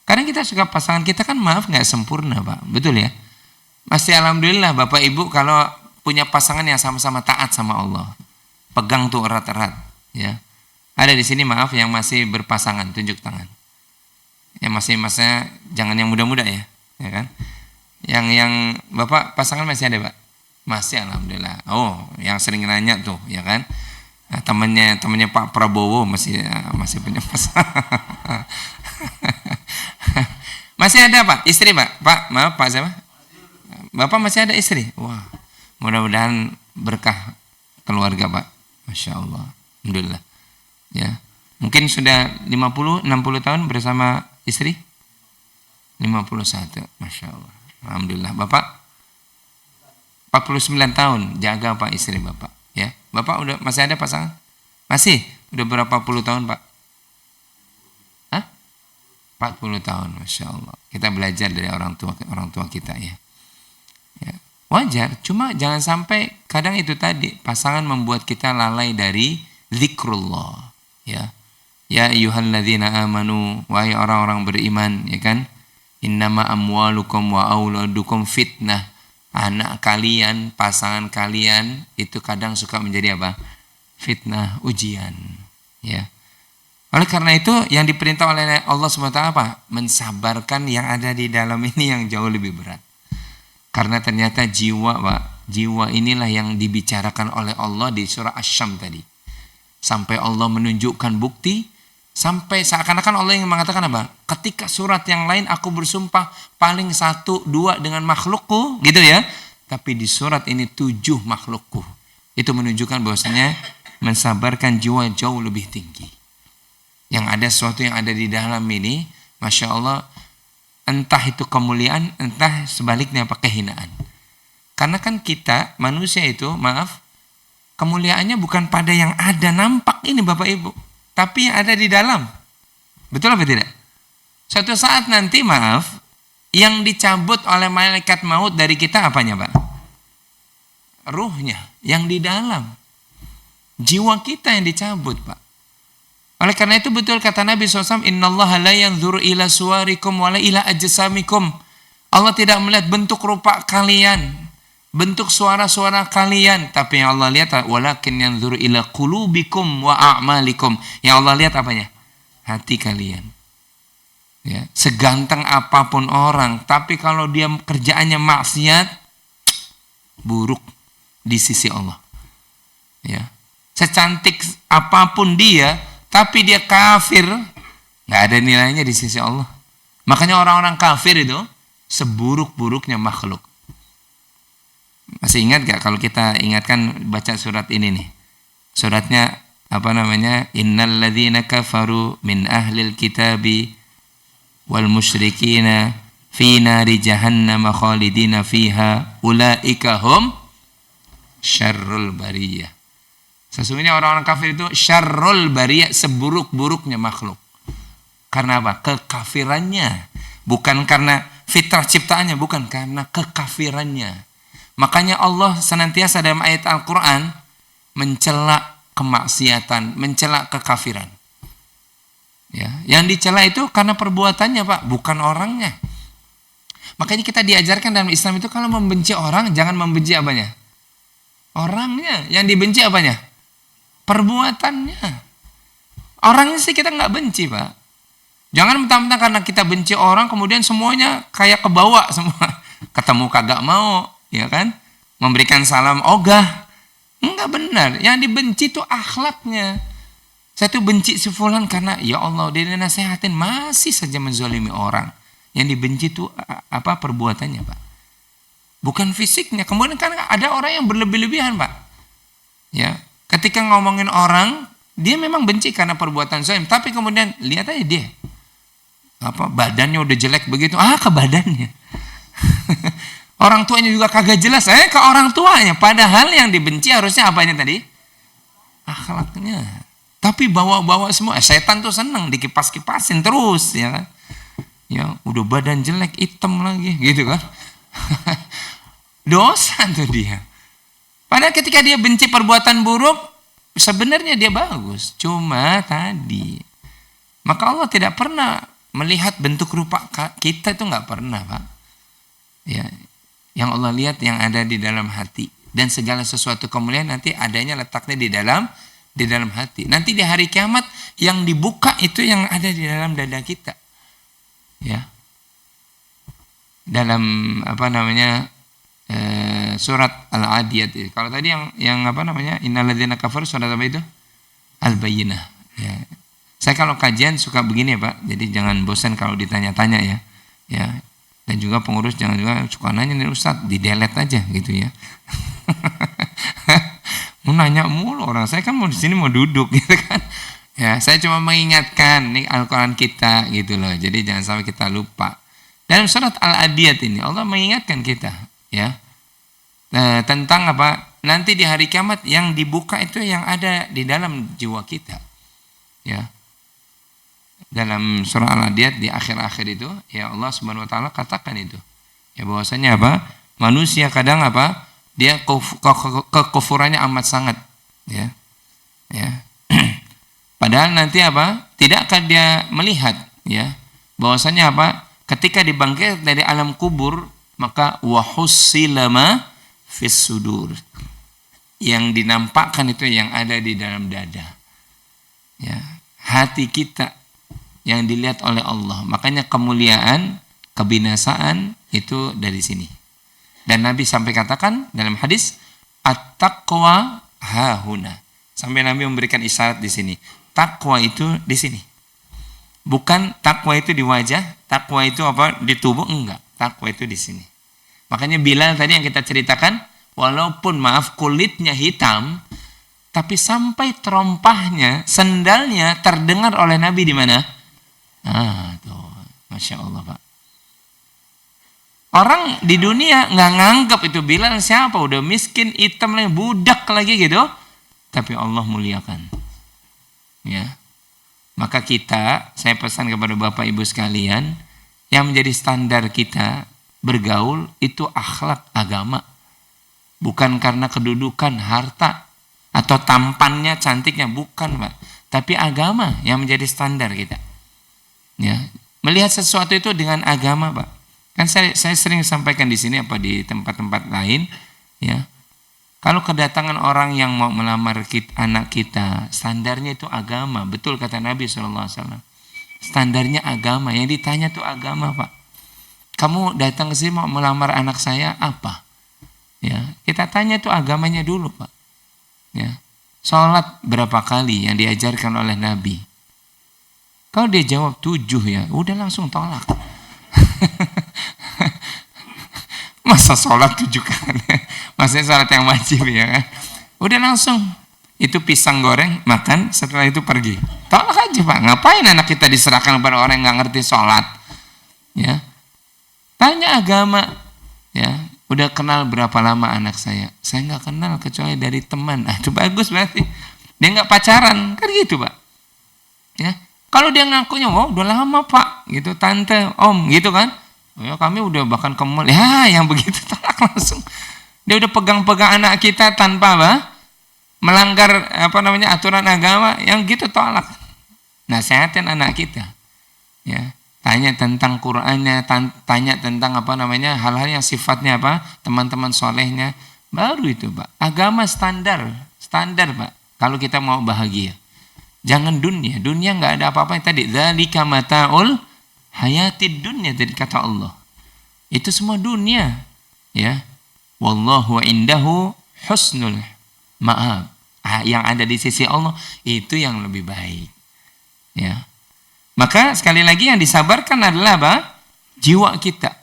Karena kita suka pasangan kita kan maaf nggak sempurna Pak, betul ya? Masih alhamdulillah Bapak Ibu kalau punya pasangan yang sama-sama taat sama Allah, pegang tuh erat-erat, ya. Ada di sini maaf yang masih berpasangan, tunjuk tangan. Yang masih jangan yang muda-muda ya kan? Yang Bapak pasangan masih ada Pak? Masih alhamdulillah. Oh, yang sering nanya tuh, ya kan? Nah, temannya Pak Prabowo masih punya pasangan. Masih ada Pak, istri Pak? Maaf Pak siapa? Bapak masih ada istri? Wah, mudah-mudahan berkah keluarga Pak. Masya Allah, alhamdulillah. Ya, mungkin sudah 50-60 tahun bersama istri? 51, Masya Allah. Alhamdulillah. Bapak? 49 tahun, jaga Pak istri Bapak. Ya, Bapak masih ada pasangan? Masih? Udah berapa puluh tahun Pak? 40 tahun, Masya Allah. Kita belajar dari orang tua kita ya. Wajar, cuma jangan sampai kadang itu tadi pasangan membuat kita lalai dari zikrullah. Ya ayyuhalladzina amanu, wahai orang-orang beriman, ya kan? Innama amwalukum wa auladukum fitnah. Anak kalian, pasangan kalian itu kadang suka menjadi apa? Fitnah, ujian. Ya. Oleh karena itu yang diperintah oleh Allah SWT apa? Mensabarkan yang ada di dalam ini yang jauh lebih berat. Karena ternyata jiwa inilah yang dibicarakan oleh Allah di surah Asy-Syam tadi. Sampai Allah menunjukkan bukti, sampai seakan-akan Allah yang mengatakan apa? Ketika surat yang lain aku bersumpah paling 1-2 dengan makhlukku, gitu ya. Tapi di surat ini 7 makhlukku. Itu menunjukkan bahwasanya mensabarkan jiwa jauh lebih tinggi. Yang ada sesuatu yang ada di dalam ini, Masya Allah, entah itu kemuliaan, entah sebaliknya kehinaan. Karena kan kita, manusia itu, kemuliaannya bukan pada yang ada nampak ini Bapak Ibu, tapi yang ada di dalam. Betul apa tidak? Suatu saat nanti, yang dicabut oleh malaikat maut dari kita apanya Pak? Ruhnya, yang di dalam. Jiwa kita yang dicabut Pak. Oleh karena itu betul kata Nabi SAW, innallaha la yanzuru ila suwarikum wala ila ajsamikum. Allah tidak melihat bentuk rupa kalian, bentuk suara-suara kalian, tapi yang Allah lihat walakin yanzuru ila qulubikum wa a'malikum. Yang Allah lihat apanya? Hati kalian. Ya, seganteng apapun orang, tapi kalau dia kerjaannya maksiat, buruk di sisi Allah. Ya. Secantik apapun dia, tapi dia kafir, nggak ada nilainya di sisi Allah. Makanya orang-orang kafir itu seburuk-buruknya makhluk. Masih ingat gak kalau kita ingatkan baca surat ini nih? Suratnya Innal ladzina kafaru min ahlil kitabi wal musyrikina fi nari jahannam khalidina fiha ulaika hum syarrul bariyah. Sesungguhnya orang-orang kafir itu syarrul bariyah, seburuk-buruknya makhluk. Karena apa? Kekafirannya. Bukan karena fitrah ciptaannya, bukan karena kekafirannya. Makanya Allah senantiasa dalam ayat Al-Quran mencela kemaksiatan, mencela kekafiran. Ya, yang dicela itu karena perbuatannya Pak, bukan orangnya. Makanya kita diajarkan dalam Islam itu kalau membenci orang, jangan membenci apanya? Orangnya. Yang dibenci apanya? Perbuatannya. Orangnya sih kita nggak benci Pak. Jangan mentang-mentang karena kita benci orang kemudian semuanya kayak kebawa semua. Ketemu kagak mau, ya kan? Memberikan salam ogah. Enggak benar. Yang dibenci itu akhlaknya. Saya tuh benci si fulan karena ya Allah dia nasihatin masih saja menzalimi orang. Yang dibenci itu apa perbuatannya, Pak? Bukan fisiknya. Kemudian kan ada orang yang berlebih-lebihan, Pak. Ya, ketika ngomongin orang, dia memang benci karena perbuatan zalim, tapi kemudian lihat aja dia. Apa badannya udah jelek begitu, ke badannya. Orang tuanya juga kagak jelas, ke orang tuanya. Padahal yang dibenci harusnya apanya tadi? Akhlaknya. Tapi bawa-bawa semua. Setan tuh seneng dikipas-kipasin terus, ya kan? Ya, udah badan jelek, hitam lagi, gitu kan? Dosa tuh dia. Padahal ketika dia benci perbuatan buruk, sebenarnya dia bagus. Cuma tadi, maka Allah tidak pernah melihat bentuk rupa kita, itu nggak pernah, Pak. Ya, yang Allah lihat yang ada di dalam hati, dan segala sesuatu kemuliaan nanti adanya letaknya di dalam hati. Nanti di hari kiamat yang dibuka itu yang ada di dalam dada kita. Ya. Dalam apa namanya? Surat Al-Adiyat. Kalau tadi yang apa namanya? Innalladzina kafaru surat apa itu? Al-Bayyinah. Ya. Saya kalau kajian suka begini ya, Pak. Jadi jangan bosan kalau ditanya-tanya ya. Ya. Dan juga pengurus jangan juga suka nanya nih Ustaz, di-delete aja gitu ya. Mau nanya mulu orang. Saya kan mau di sini mau duduk gitu kan. Ya, saya cuma mengingatkan nih Al-Qur'an kita gitu loh. Jadi jangan sampai kita lupa. Dalam surat Al-Adiyat ini Allah mengingatkan kita ya. Tentang apa? Nanti di hari kiamat yang dibuka itu yang ada di dalam jiwa kita. Ya. Dalam surah Al-Adiyat di akhir-akhir itu ya Allah Subhanahu wa taala katakan itu. Ya bahwasanya apa? Manusia kadang apa? Dia kekufurannya amat sangat ya. Ya. Padahal nanti apa? Tidak akan dia melihat ya. Bahwasanya apa? Ketika dibangkit dari alam kubur maka wahussilama fis sudur. Yang dinampakkan itu yang ada di dalam dada. Ya, hati kita yang dilihat oleh Allah. Makanya kemuliaan, kebinasaan itu dari sini. Dan Nabi sampai katakan dalam hadis at-taqwa hahuna. Sampai Nabi memberikan isyarat di sini. Takwa itu di sini. Bukan takwa itu di wajah, takwa itu apa di tubuh, enggak. Takwa itu di sini. Makanya Bilal tadi yang kita ceritakan, walaupun maaf kulitnya hitam, tapi sampai terompahnya, sendalnya terdengar oleh Nabi di mana? Tuh, Masya Allah, Pak. Orang di dunia nggak nganggap itu Bilal siapa, udah miskin, hitam lagi, budak lagi gitu. Tapi Allah muliakan. Ya. Maka saya pesan kepada Bapak Ibu sekalian, yang menjadi standar kita bergaul itu akhlak agama. Bukan karena kedudukan, harta, atau tampannya, cantiknya, bukan, Pak. Tapi agama yang menjadi standar kita. Ya, melihat sesuatu itu dengan agama, Pak. Kan saya sering sampaikan di sini apa di tempat-tempat lain, ya. Kalau kedatangan orang yang mau melamar anak kita, standarnya itu agama. Betul kata Nabi SAW. Standarnya agama. Yang ditanya itu agama, Pak. Kamu datang ke sini mau melamar anak saya, apa? Ya, kita tanya itu agamanya dulu, Pak. Ya. Sholat berapa kali yang diajarkan oleh Nabi? Kalau dia jawab 7 ya, udah langsung tolak. Masa sholat 7 kali? Maksudnya sholat yang wajib ya kan? Udah langsung. Itu pisang goreng, makan, setelah itu pergi. Tolak aja, Pak. Ngapain anak kita diserahkan kepada orang yang gak ngerti sholat? Ya. Tanya agama. Ya. Udah kenal berapa lama anak saya? Saya gak kenal kecuali dari teman. Itu bagus berarti. Dia gak pacaran. Kan gitu, Pak. Ya. Kalau dia ngakunya, udah lama, Pak. Gitu, tante, om, gitu kan. Ya, kami udah bahkan ke mall. Ya, yang begitu tolak langsung. Dia udah pegang-pegang anak kita tanpa apa? Melanggar aturan agama, yang gitu tolak. Nasihatin anak kita. Ya, tanya tentang Qur'annya, tanya tentang hal-hal yang sifatnya teman-teman solehnya. Baru itu, Pak. Agama standar, Pak. Kalau kita mau bahagia. Jangan dunia. Dunia nggak ada apa-apa tadi. Dzalika mata'ul hayatid dunya tadi kata Allah. Itu semua dunia. Ya. Wallahu indahu husnul ma'ab. Yang ada di sisi Allah itu yang lebih baik. Ya. Maka sekali lagi yang disabarkan adalah apa? Jiwa kita.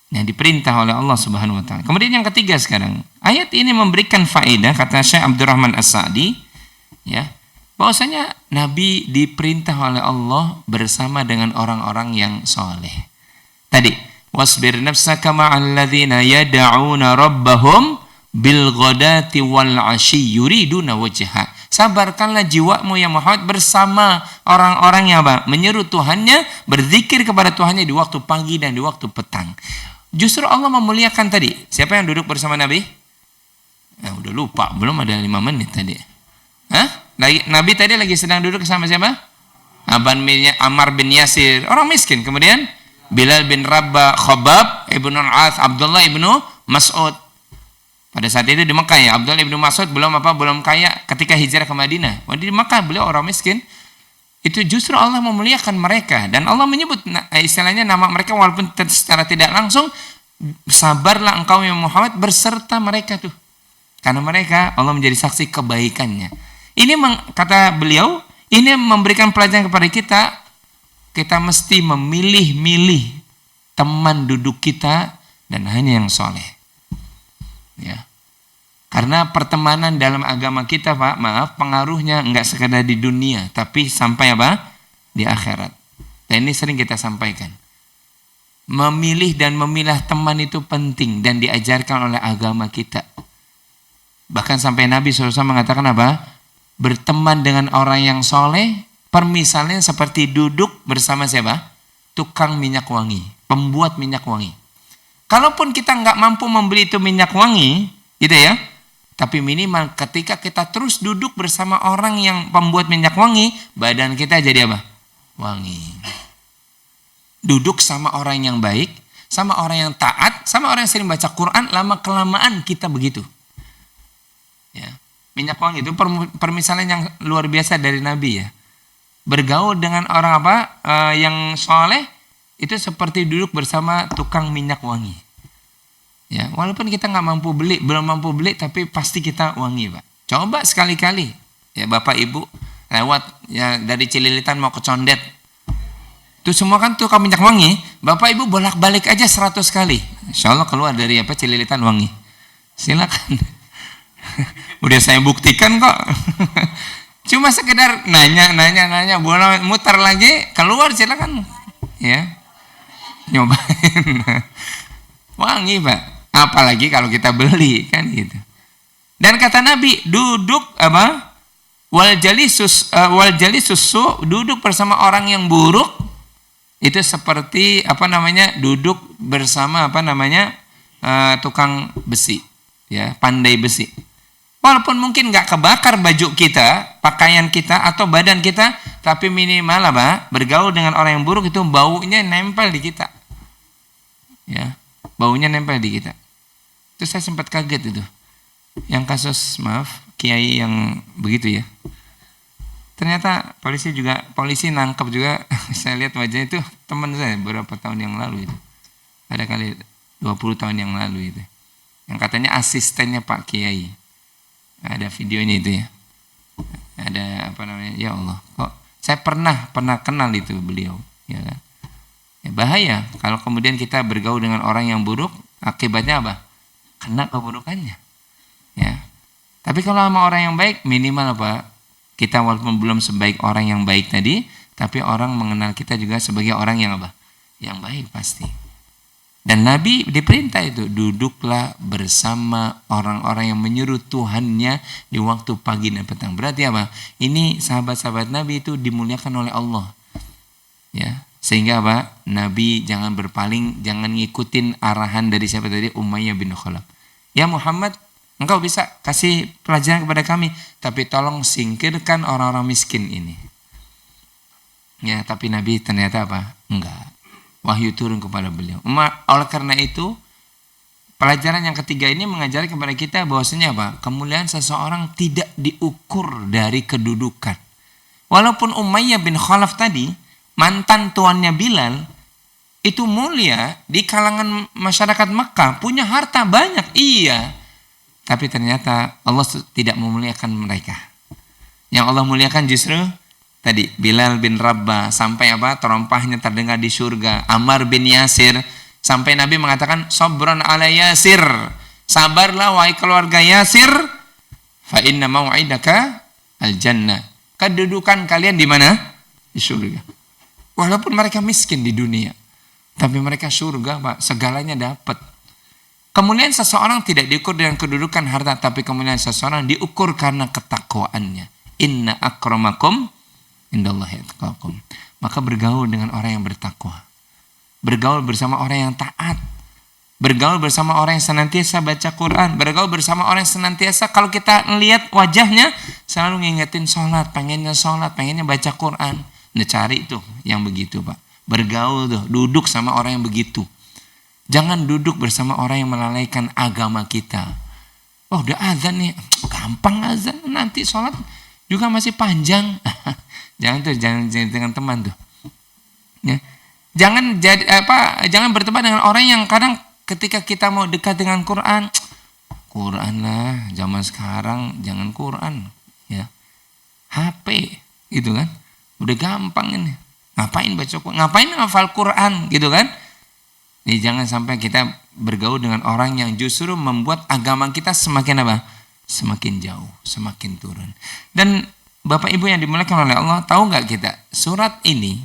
Yang diperintah oleh Allah Subhanahu wa taala. Kemudian yang ketiga sekarang, ayat ini memberikan faedah kata Syekh Abdurrahman As-Sa'di, ya, bahwasanya Nabi diperintah oleh Allah bersama dengan orang-orang yang soleh. Tadi, wasbir nafsaka ma'al ladzina yad'una rabbahum bil ghadati wal 'ashyi yuriduna wajha. Sabarkanlah jiwamu ya Muhammad bersama orang-orang yang apa? Menyeru Tuhannya, berzikir kepada Tuhannya di waktu pagi dan di waktu petang. Justru Allah memuliakan tadi. Siapa yang duduk bersama Nabi? Udah lupa, belum ada 5 menit tadi. Nabi tadi lagi sedang duduk sama siapa? Ammar bin Yasir, orang miskin. Kemudian Bilal bin Rabah, Khabbab ibnu Al-Ath, Abdullah ibnu Mas'ud. Pada saat itu di Mekah ya, Abdullah ibnu Mas'ud belum kaya ketika hijrah ke Madinah. Di Mekah beliau orang miskin. Itu justru Allah memuliakan mereka dan Allah menyebut istilahnya nama mereka walaupun secara tidak langsung, sabarlah engkau ya Muhammad berserta mereka tuh. Karena mereka Allah menjadi saksi kebaikannya. Ini kata beliau, ini memberikan pelajaran kepada kita, kita mesti memilih-milih teman duduk kita dan hanya yang soleh. Ya. Karena pertemanan dalam agama kita, Pak, pengaruhnya enggak sekadar di dunia, tapi sampai apa? Di akhirat. Dan ini sering kita sampaikan. Memilih dan memilah teman itu penting dan diajarkan oleh agama kita. Bahkan sampai Nabi SAW mengatakan apa? Berteman dengan orang yang soleh, permisalnya seperti duduk bersama siapa? Tukang minyak wangi, pembuat minyak wangi. Kalaupun kita enggak mampu membeli itu minyak wangi, gitu ya, tapi minimal ketika kita terus duduk bersama orang yang pembuat minyak wangi, badan kita jadi apa? Wangi. Duduk sama orang yang baik, sama orang yang taat, sama orang yang sering baca Quran, lama-kelamaan kita begitu. Ya. Minyak wangi itu permisalan yang luar biasa dari Nabi ya. Bergaul dengan orang apa? Yang soleh, itu seperti duduk bersama tukang minyak wangi. Ya, walaupun kita belum mampu beli, tapi pasti kita wangi, Pak. Coba sekali-kali, ya Bapak Ibu lewat ya dari Cililitan mau ke Condet, itu semua kan tukang minyak wangi. Bapak Ibu bolak-balik aja 100 kali, insya Allah keluar dari Cililitan wangi. Silakan, udah saya buktikan kok. Cuma sekedar nanya, boleh muter lagi, keluar silakan, ya nyobain. Wangi, Pak. Apalagi kalau kita beli kan gitu. Dan kata Nabi, duduk apa? Wal jalisus duduk bersama orang yang buruk itu seperti duduk bersama tukang besi, ya, pandai besi. Walaupun mungkin nggak kebakar baju kita, pakaian kita atau badan kita, tapi minimal apa? Bergaul dengan orang yang buruk itu baunya nempel di kita. Ya. Baunya nempel di kita. Itu saya sempat kaget itu. Yang kasus, kiai yang begitu ya. Ternyata polisi nangkap juga. Saya lihat wajahnya itu teman saya beberapa tahun yang lalu itu. Ada kali 20 tahun yang lalu itu. Yang katanya asistennya Pak Kiai. Ada videonya itu ya. Ada ya Allah. Kok saya pernah kenal itu beliau, ya kan? Bahaya kalau kemudian kita bergaul dengan orang yang buruk, akibatnya apa? Kena keburukannya. Ya. Tapi kalau sama orang yang baik, minimal apa? Kita walaupun belum sebaik orang yang baik tadi, tapi orang mengenal kita juga sebagai orang yang apa? Yang baik pasti. Dan Nabi diperintah itu, duduklah bersama orang-orang yang menyeru Tuhannya di waktu pagi dan petang. Berarti apa? Ini sahabat-sahabat Nabi itu dimuliakan oleh Allah. Ya. Sehingga apa? Nabi jangan berpaling, jangan ngikutin arahan dari siapa tadi? Umayyah bin Khalaf. Ya Muhammad, engkau bisa kasih pelajaran kepada kami, tapi tolong singkirkan orang-orang miskin ini. Ya, tapi Nabi ternyata apa? Enggak. Wahyu turun kepada beliau. Oleh karena itu, pelajaran yang ketiga ini mengajarkan kepada kita bahwasanya apa? Kemuliaan seseorang tidak diukur dari kedudukan. Walaupun Umayyah bin Khalaf tadi, mantan tuannya Bilal, itu mulia di kalangan masyarakat Makkah, punya harta banyak, iya. Tapi ternyata Allah tidak memuliakan mereka. Yang Allah muliakan justru tadi Bilal bin Rabah, sampai terompahnya terdengar di surga. Ammar bin Yasir, sampai Nabi mengatakan sabran ala Yasir, sabarlah wahai keluarga Yasir, fa inna mau'idaka al-jannah. Kedudukan kalian di mana? Di surga. Walaupun mereka miskin di dunia, tapi mereka surga, Pak, segalanya dapat. Kemuliaan seseorang tidak diukur dengan kedudukan harta, tapi kemuliaan seseorang diukur karena ketakwaannya. Inna akramakum indallahi atqakum. Maka bergaul dengan orang yang bertakwa. Bergaul bersama orang yang taat. Bergaul bersama orang yang senantiasa baca Quran. Bergaul bersama orang yang senantiasa, kalau kita lihat wajahnya, selalu ngingetin sholat, pengennya baca Quran. Nah, cari tuh yang begitu, Pak. Bergaul tuh, duduk sama orang yang begitu. Jangan duduk bersama orang yang melalaikan agama kita. Oh, udah azan nih, gampang azan, nanti sholat juga masih panjang. jangan dengan teman tuh. Ya. Jangan berteman dengan orang yang kadang ketika kita mau dekat dengan Quran lah, zaman sekarang jangan Quran, ya. HP gitu kan. Udah gampang ini. Ngapain baca Quran? Ngapain hafal Quran gitu kan? Jadi jangan sampai kita bergaul dengan orang yang justru membuat agama kita semakin semakin jauh, semakin turun. Dan Bapak Ibu yang dimuliakan oleh Allah, tahu nggak kita? Surat ini,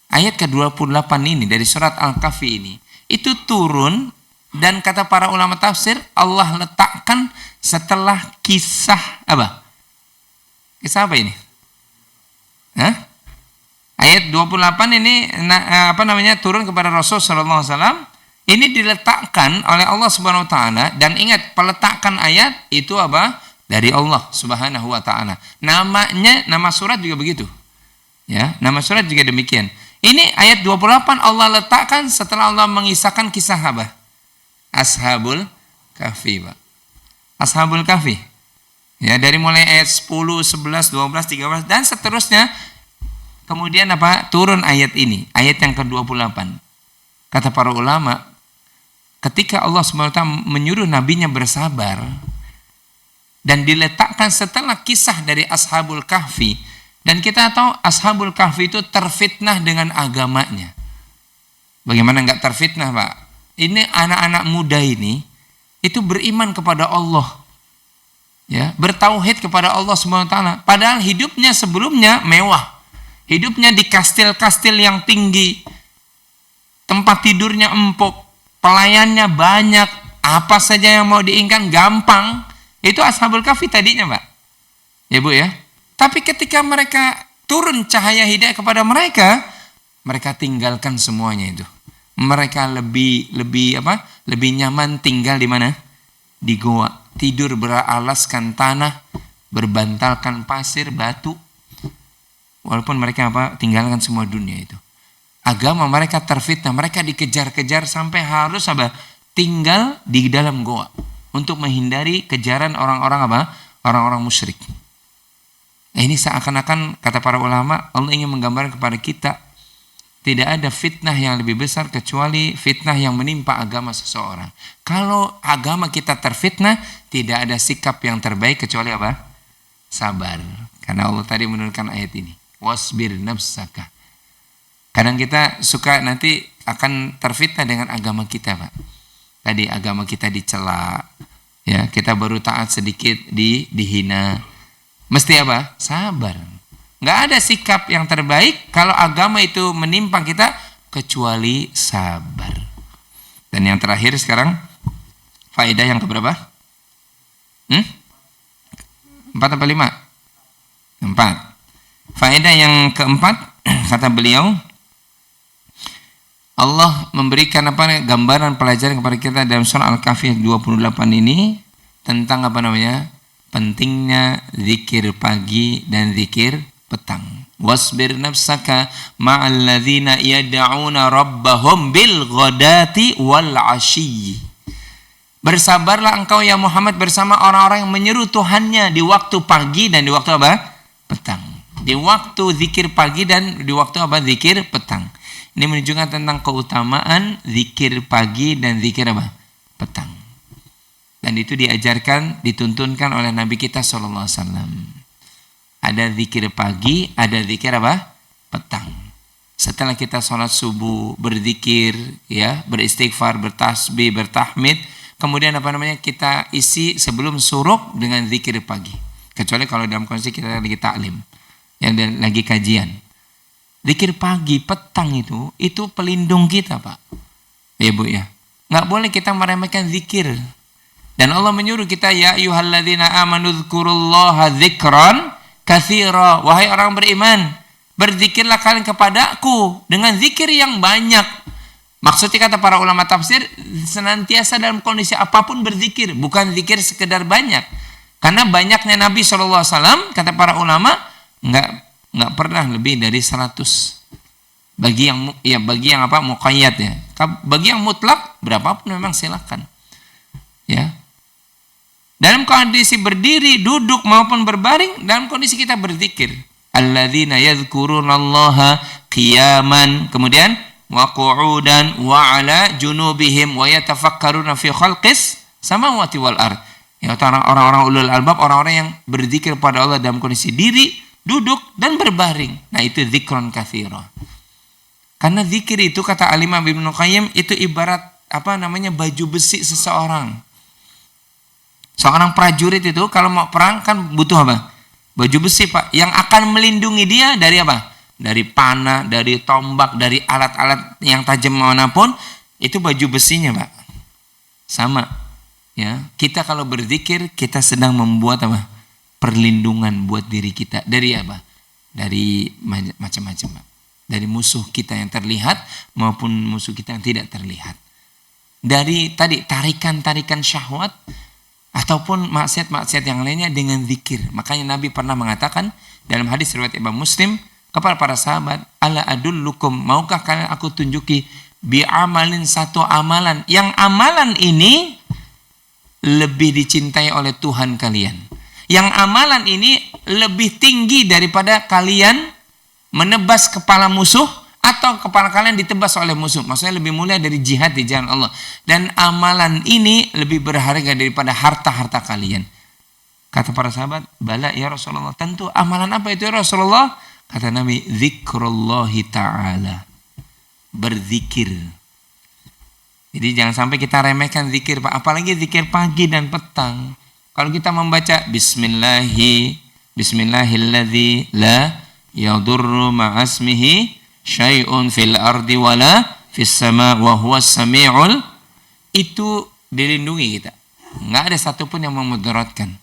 ayat ke-28 ini dari surat Al-Kahfi ini, itu turun dan kata para ulama tafsir, Allah letakkan setelah kisah apa? Kisah apa ini? Hah? Ayat 28 ini turun kepada Rasul sallallahu alaihi wasallam. Ini diletakkan oleh Allah Subhanahu wa taala, dan ingat peletakan ayat itu apa? Dari Allah Subhanahu wa taala. Nama surat juga begitu. Ya, nama surat juga demikian. Ini ayat 28 Allah letakkan setelah Allah mengisahkan kisah apa? Ashabul Kahfi, Pak. Ashabul Kahfi. Ya, dari mulai ayat 10, 11, 12, 13 dan seterusnya. Kemudian turun ayat ini, ayat yang ke-28. Kata para ulama, ketika Allah SWT menyuruh nabinya bersabar dan diletakkan setelah kisah dari Ashabul Kahfi, dan kita tahu Ashabul Kahfi itu terfitnah dengan agamanya. Bagaimana enggak terfitnah, Pak? Ini anak-anak muda ini itu beriman kepada Allah. Ya, bertauhid kepada Allah SWT. Padahal hidupnya sebelumnya mewah. Hidupnya di kastil-kastil yang tinggi, tempat tidurnya empuk, pelayannya banyak, apa saja yang mau diinginkan gampang. Itu Ashabul Kahfi tadinya, Pak. Ya, Bu ya. Tapi ketika mereka turun cahaya hidayah kepada mereka, mereka tinggalkan semuanya itu. Mereka lebih nyaman tinggal di mana? Di goa, tidur beralaskan tanah, berbantalkan pasir, batu. Walaupun mereka tinggalkan semua dunia itu. Agama mereka terfitnah, mereka dikejar-kejar sampai harus tinggal di dalam goa untuk menghindari kejaran orang-orang musyrik. Nah, ini seakan-akan kata para ulama, Allah ingin menggambarkan kepada kita tidak ada fitnah yang lebih besar kecuali fitnah yang menimpa agama seseorang. Kalau agama kita terfitnah, tidak ada sikap yang terbaik kecuali sabar. Karena Allah tadi menurunkan ayat ini. Wasbir nafsaka. Kadang kita suka nanti akan terfitnah dengan agama kita, Pak. Tadi agama kita dicela, ya, kita baru taat sedikit dihina. Mesti sabar. Nggak ada sikap yang terbaik kalau agama itu menimpa kita kecuali sabar. Dan yang terakhir sekarang, faedah yang keberapa? 4 atau 5? 4. Faedah yang keempat, kata beliau, Allah memberikan gambaran pelajaran kepada kita dalam surah Al-Kahfi 28 ini tentang pentingnya zikir pagi dan zikir petang. Wasbir nafsaka ma'al ladzina yad'una rabbahum bil ghadati wal 'ashyi. Bersabarlah engkau ya Muhammad bersama orang-orang yang menyeru Tuhannya di waktu pagi dan di waktu petang. Di waktu zikir pagi dan di waktu apa? Zikir petang. Ini menunjukkan tentang keutamaan zikir pagi dan zikir apa? Petang. Dan itu diajarkan, dituntunkan oleh Nabi kita sallallahu alaihi wasallam. Ada zikir pagi, ada zikir apa? Petang. Setelah kita sholat subuh, berzikir, ya, beristighfar, bertasbih, bertahmid, kemudian kita isi sebelum suruk dengan zikir pagi. Kecuali kalau dalam kondisi kita lagi taklim, yang lagi kajian. Zikir pagi, petang itu pelindung kita, Pak. Ya Bu ya. Nggak boleh kita meremehkan zikir. Dan Allah menyuruh kita, ya ayyuhalladzina amanu dzkurullaha dzikran katsira. Wahai orang beriman, berzikirlah kalian kepadaku dengan zikir yang banyak. Maksudnya kata para ulama tafsir, senantiasa dalam kondisi apapun berzikir, bukan zikir sekedar banyak. Karena banyaknya Nabi SAW, kata para ulama, nggak pernah lebih dari 100. Bagi yang muqayyad ya. Bagi yang mutlak berapapun memang silakan. Ya. Dalam kondisi berdiri, duduk maupun berbaring, dalam kondisi kita berzikir. Alladzina yadhkurunallaha qiyaman, kemudian wa qu'udan wa ala junubihim wa yatafakkaruna fi khalqis samawati wal ard. Ya, orang-orang ulul albab, orang-orang yang berzikir pada Allah dalam kondisi diri, duduk dan berbaring. Nah, itu zikron katsira. Karena zikir itu kata Al-Imam Ibnu Qayyim itu ibarat baju besi seseorang. Seorang prajurit itu kalau mau perang kan butuh apa? Baju besi, Pak, yang akan melindungi dia dari apa? Dari panah, dari tombak, dari alat-alat yang tajam manapun, itu baju besinya, Pak. Sama. Ya, kita kalau berzikir kita sedang membuat apa? Perlindungan buat diri kita dari apa? Dari macam-macam, Pak. Dari musuh kita yang terlihat maupun musuh kita yang tidak terlihat. Dari tadi tarikan-tarikan syahwat ataupun maksiat-maksiat yang lainnya dengan zikir. Makanya Nabi pernah mengatakan dalam hadis riwayat Imam Muslim kepada para sahabat, ala adullukum, maukah kalian aku tunjuki bi amalin, satu amalan yang amalan ini lebih dicintai oleh Tuhan kalian. Yang amalan ini lebih tinggi daripada kalian menebas kepala musuh atau kepala kalian ditebas oleh musuh. Maksudnya lebih mulia dari jihad di jalan Allah. Dan amalan ini lebih berharga daripada harta-harta kalian. Kata para sahabat, bala ya Rasulullah. Tentu amalan apa itu ya Rasulullah? Kata Nabi, zikrullahi ta'ala. Berzikir. Jadi jangan sampai kita remehkan zikir, Pak. Apalagi zikir pagi dan petang. Kalau kita membaca Bismillahilladzi la yadurru ma'asmihi syai'un fil ardi wala fis sama wa huwas sami'ul, itu dilindungi kita. Enggak ada satupun yang memudaratkan.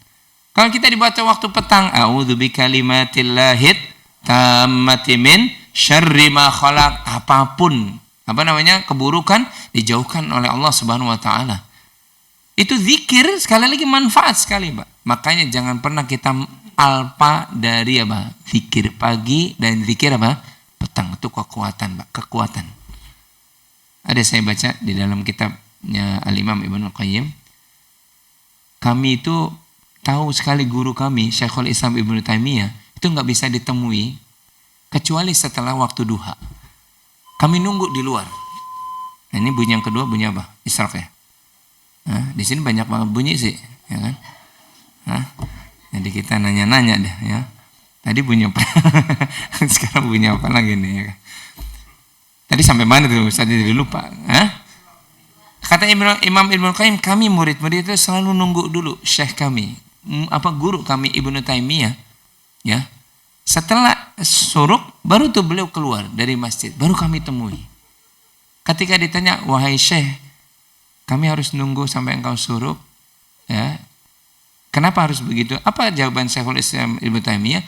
Kalau kita dibaca waktu petang, a'udzu bikalimatillahi tammati min syarri ma khalaq, apapun keburukan dijauhkan oleh Allah Subhanahu wa taala. Itu zikir, sekali lagi manfaat sekali, Pak. Makanya jangan pernah kita alpa dari zikir pagi dan zikir petang. Itu kekuatan, Pak, kekuatan. Ada saya baca di dalam kitabnya Al-Imam Ibnu Qayyim. Kami itu tahu sekali guru kami, Syekhul Islam Ibnu Taimiyah, itu nggak bisa ditemui kecuali setelah waktu duha. Kami nunggu di luar. Nah, ini bunyi yang kedua, bunyi apa? Isyraq ya. Nah, di sini banyak banget bunyi sih, ya kan? Jadi kita nanya-nanya deh, ya. Tadi bunyi apa? Sekarang bunyi apa lagi nih, ya kan? Tadi sampai mana tuh? Saya jadi lupa. Kata Imam Ibnu Qayyim, kami murid-murid itu selalu nunggu dulu syekh kami, guru kami Ibnu Taimiyah, ya. Setelah suruk baru tuh beliau keluar dari masjid, baru kami temui. Ketika ditanya, wahai syekh, kami harus nunggu sampai engkau suruk, ya. Kenapa harus begitu? Apa jawaban Syekhul Islam Ibnu Taimiyah?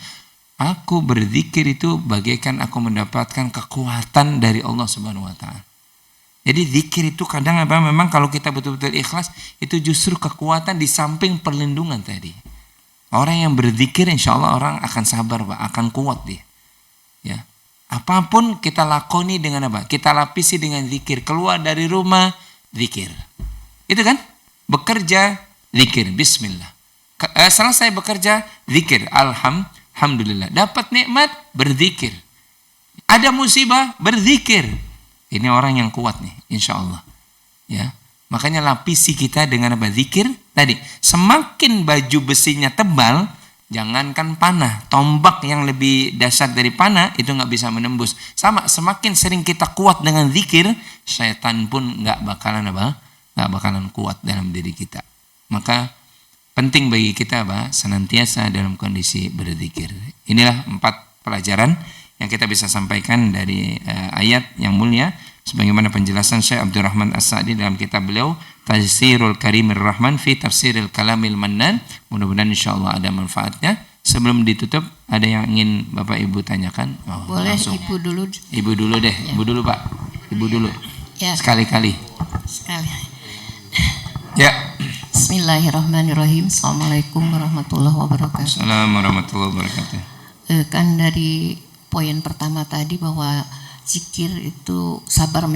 Aku berzikir itu bagaikan aku mendapatkan kekuatan dari Allah Subhanahu wa taala. Jadi zikir itu kadang memang kalau kita betul-betul ikhlas, itu justru kekuatan di samping perlindungan tadi. Orang yang berzikir insya Allah orang akan sabar, Pak, akan kuat dia. Ya. Apapun kita lakoni dengan kita lapisi dengan zikir. Keluar dari rumah, zikir. Itu kan? Bekerja, zikir. Bismillah. Selesai bekerja, zikir. alhamdulillah. Dapat nikmat, berzikir. Ada musibah, berzikir. Ini orang yang kuat nih, insya Allah. Ya, makanya lapisi kita dengan apa? Zikir tadi. Semakin baju besinya tebal, jangankan panah, tombak yang lebih dahsyat dari panah itu nggak bisa menembus. Sama, semakin sering kita kuat dengan zikir, syaitan pun nggak bakalan apa? Nggak bakalan kuat dalam diri kita. Maka penting bagi kita apa? Senantiasa dalam kondisi berzikir. Inilah 4 pelajaran yang kita bisa sampaikan dari ayat yang mulia sebagaimana penjelasan Syekh Abdurrahman As-Sa'di dalam kitab beliau Tafsirul Karimir Rahman fi Tafsiril Kalamil Mannan. Mudah-mudahan insyaallah ada manfaatnya. Sebelum ditutup, ada yang ingin Bapak Ibu tanyakan? Boleh langsung. Ibu dulu. Ibu dulu deh. Ya. Ibu dulu Pak. Ibu dulu. Ya. Sekali-kali. Sekali. Ya. Bismillahirrahmanirrahim. Assalamualaikum warahmatullahi wabarakatuh. Assalamualaikum warahmatullahi wabarakatuh. Kan dari poin pertama tadi bahwa zikir itu sabar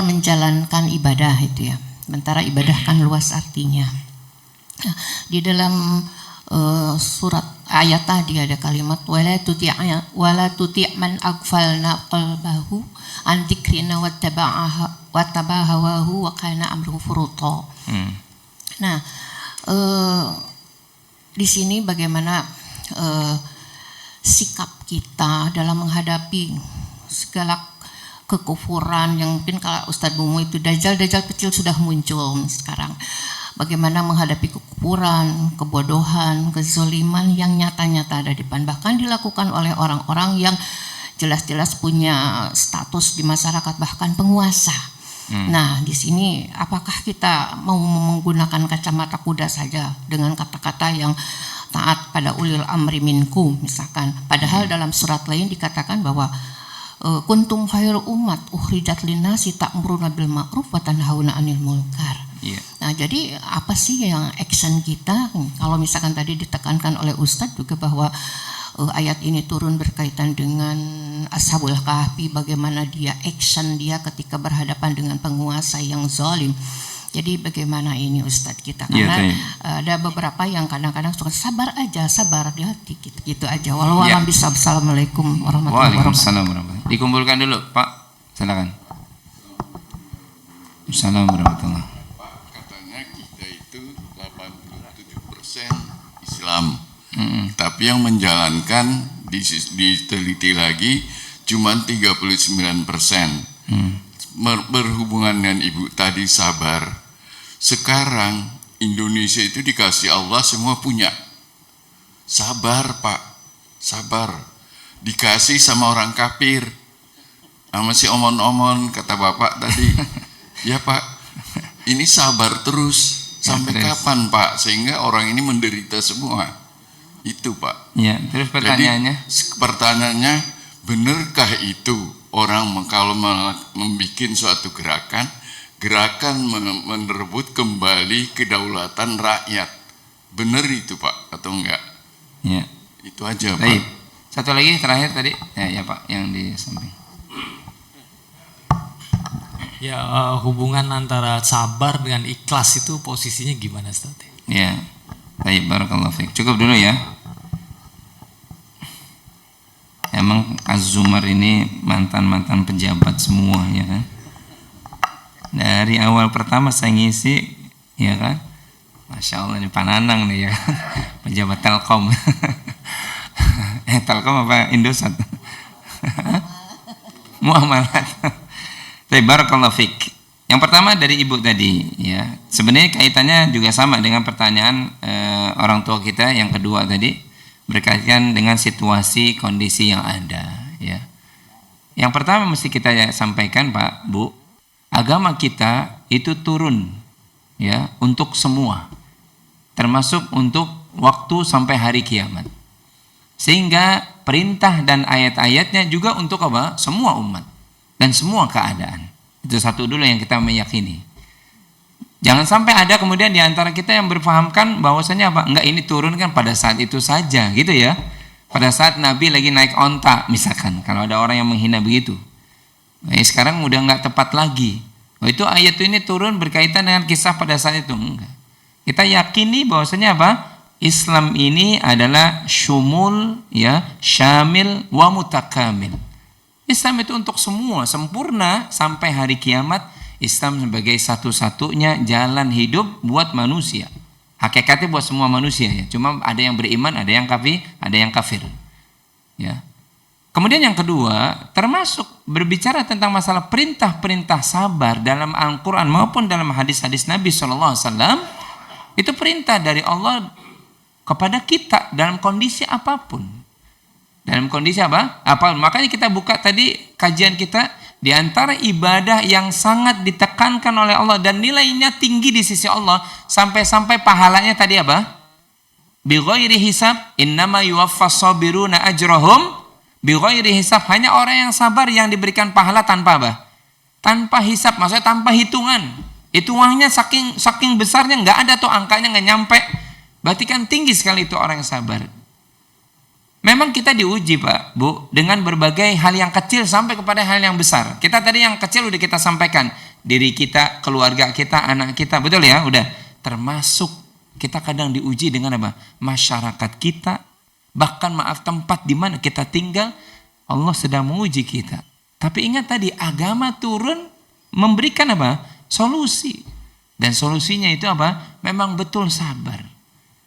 menjalankan ibadah itu ya. Sementara ibadah kan luas artinya. Nah, di dalam surat ayat tadi ada kalimat wala tuti' man aghfalna qalbahu an dzikrina wattaba'a hawahu wa kana amruhu furuta. Nah, di sini bagaimana sikap kita dalam menghadapi segala kekufuran yang mungkin kalau Ustadz Bumu itu dajjal kecil sudah muncul sekarang. Bagaimana menghadapi kekufuran, kebodohan, kezaliman yang nyata-nyata ada di depan, bahkan dilakukan oleh orang-orang yang jelas-jelas punya status di masyarakat, bahkan penguasa. Nah, di sini apakah kita mau menggunakan kacamata kuda saja dengan kata-kata yang taat pada ulil amri minkum misalkan, padahal dalam surat lain dikatakan bahwa kuntum khairu umat ukhrijat linnasi ta'muruna bil ma'ruf wa tanhauna 'anil munkar. Nah, jadi apa sih yang action kita? Kalau misalkan tadi ditekankan oleh Ustadz juga bahwa ayat ini turun berkaitan dengan Ashabul Kahfi, bagaimana dia action dia ketika berhadapan dengan penguasa yang zalim. Jadi bagaimana ini Ustadz kita? Karena ada beberapa yang kadang-kadang suka sabar di hati gitu aja. Walau alam bisa. Assalamualaikum warahmatullahi wabarakatuh. Dikumpulkan dulu Pak, silakan. Assalamualaikum warahmatullahi wabarakatuh. Pak, katanya kita itu 87% Islam. Tapi yang menjalankan diteliti lagi cuma 39%. Berhubungan dengan Ibu tadi sabar. Sekarang Indonesia itu dikasih Allah semua punya. Sabar Pak, sabar. Dikasih sama orang kafir. Sama si omon-omon kata Bapak tadi. Ya Pak, ini sabar terus. Sampai kapan Pak? Sehingga orang ini menderita semua. Itu Pak. Ya, terus pertanyaannya? Jadi, pertanyaannya, benarkah itu orang kalau membuat suatu gerakan merebut kembali kedaulatan rakyat? Benar itu Pak atau enggak? Ya. Itu aja Pak. Baik. Satu lagi terakhir tadi, ya Pak, yang di samping. Ya, hubungan antara sabar dengan ikhlas itu posisinya gimana Ustaz? Ya, baik, barakallahu fiik. Cukup dulu ya. Emang Az-Zumar ini mantan-mantan pejabat semua ya kan. Dari awal pertama saya ngisi ya kan. Masya Allah ini Pananang nih ya kan. Pejabat Telkom. Telkom apa Indosat? Muamalat. Baik, barakallahu fiik. Yang pertama dari Ibu tadi ya. Sebenarnya kaitannya juga sama dengan pertanyaan orang tua kita yang kedua tadi, berkaitan dengan situasi kondisi yang ada ya. Yang pertama mesti kita sampaikan Pak, Bu, agama kita itu turun ya untuk semua, termasuk untuk waktu sampai hari kiamat. Sehingga perintah dan ayat-ayatnya juga untuk apa? Semua umat dan semua keadaan. Itu satu dulu yang kita meyakini. Jangan sampai ada kemudian di antara kita yang berpahamkan bahwasanya apa? Enggak, ini turun kan pada saat itu saja gitu ya. Pada saat Nabi lagi naik onta misalkan. Kalau ada orang yang menghina begitu. Sekarang udah enggak tepat lagi. Itu ayat ini turun berkaitan dengan kisah pada saat itu. Enggak. Kita yakini bahwasanya apa? Islam ini adalah syumul, ya, syamil wa mutakamil. Islam itu untuk semua, sempurna sampai hari kiamat. Islam sebagai satu-satunya jalan hidup buat manusia. Hakikatnya buat semua manusia, ya. Cuma ada yang beriman, ada yang kafir, ya. Kemudian yang kedua, termasuk berbicara tentang masalah perintah-perintah sabar dalam Al-Quran maupun dalam hadis-hadis Nabi SAW, itu perintah dari Allah kepada kita dalam kondisi apapun. Dalam kondisi apa? Makanya kita buka tadi kajian kita, di antara ibadah yang sangat ditekankan oleh Allah dan nilainya tinggi di sisi Allah, sampai-sampai pahalanya tadi apa? Bi ghairi hisab, innama yuwaffas sabiruna ajrahum bighairi hisab. Hanya orang yang sabar yang diberikan pahala tanpa apa? Tanpa hisab, maksudnya tanpa hitungan. Hitungannya saking besarnya, nggak ada tuh angkanya, nggak nyampe. Berarti kan tinggi sekali itu orang yang sabar. Memang kita diuji Pak, Bu, dengan berbagai hal yang kecil sampai kepada hal yang besar. Kita tadi yang kecil udah kita sampaikan, diri kita, keluarga kita, anak kita, betul ya? Udah. Termasuk kita kadang diuji dengan apa? Masyarakat kita, bahkan tempat di mana kita tinggal, Allah sedang menguji kita. Tapi ingat tadi, agama turun memberikan apa? Solusi. Dan solusinya itu apa? Memang betul sabar.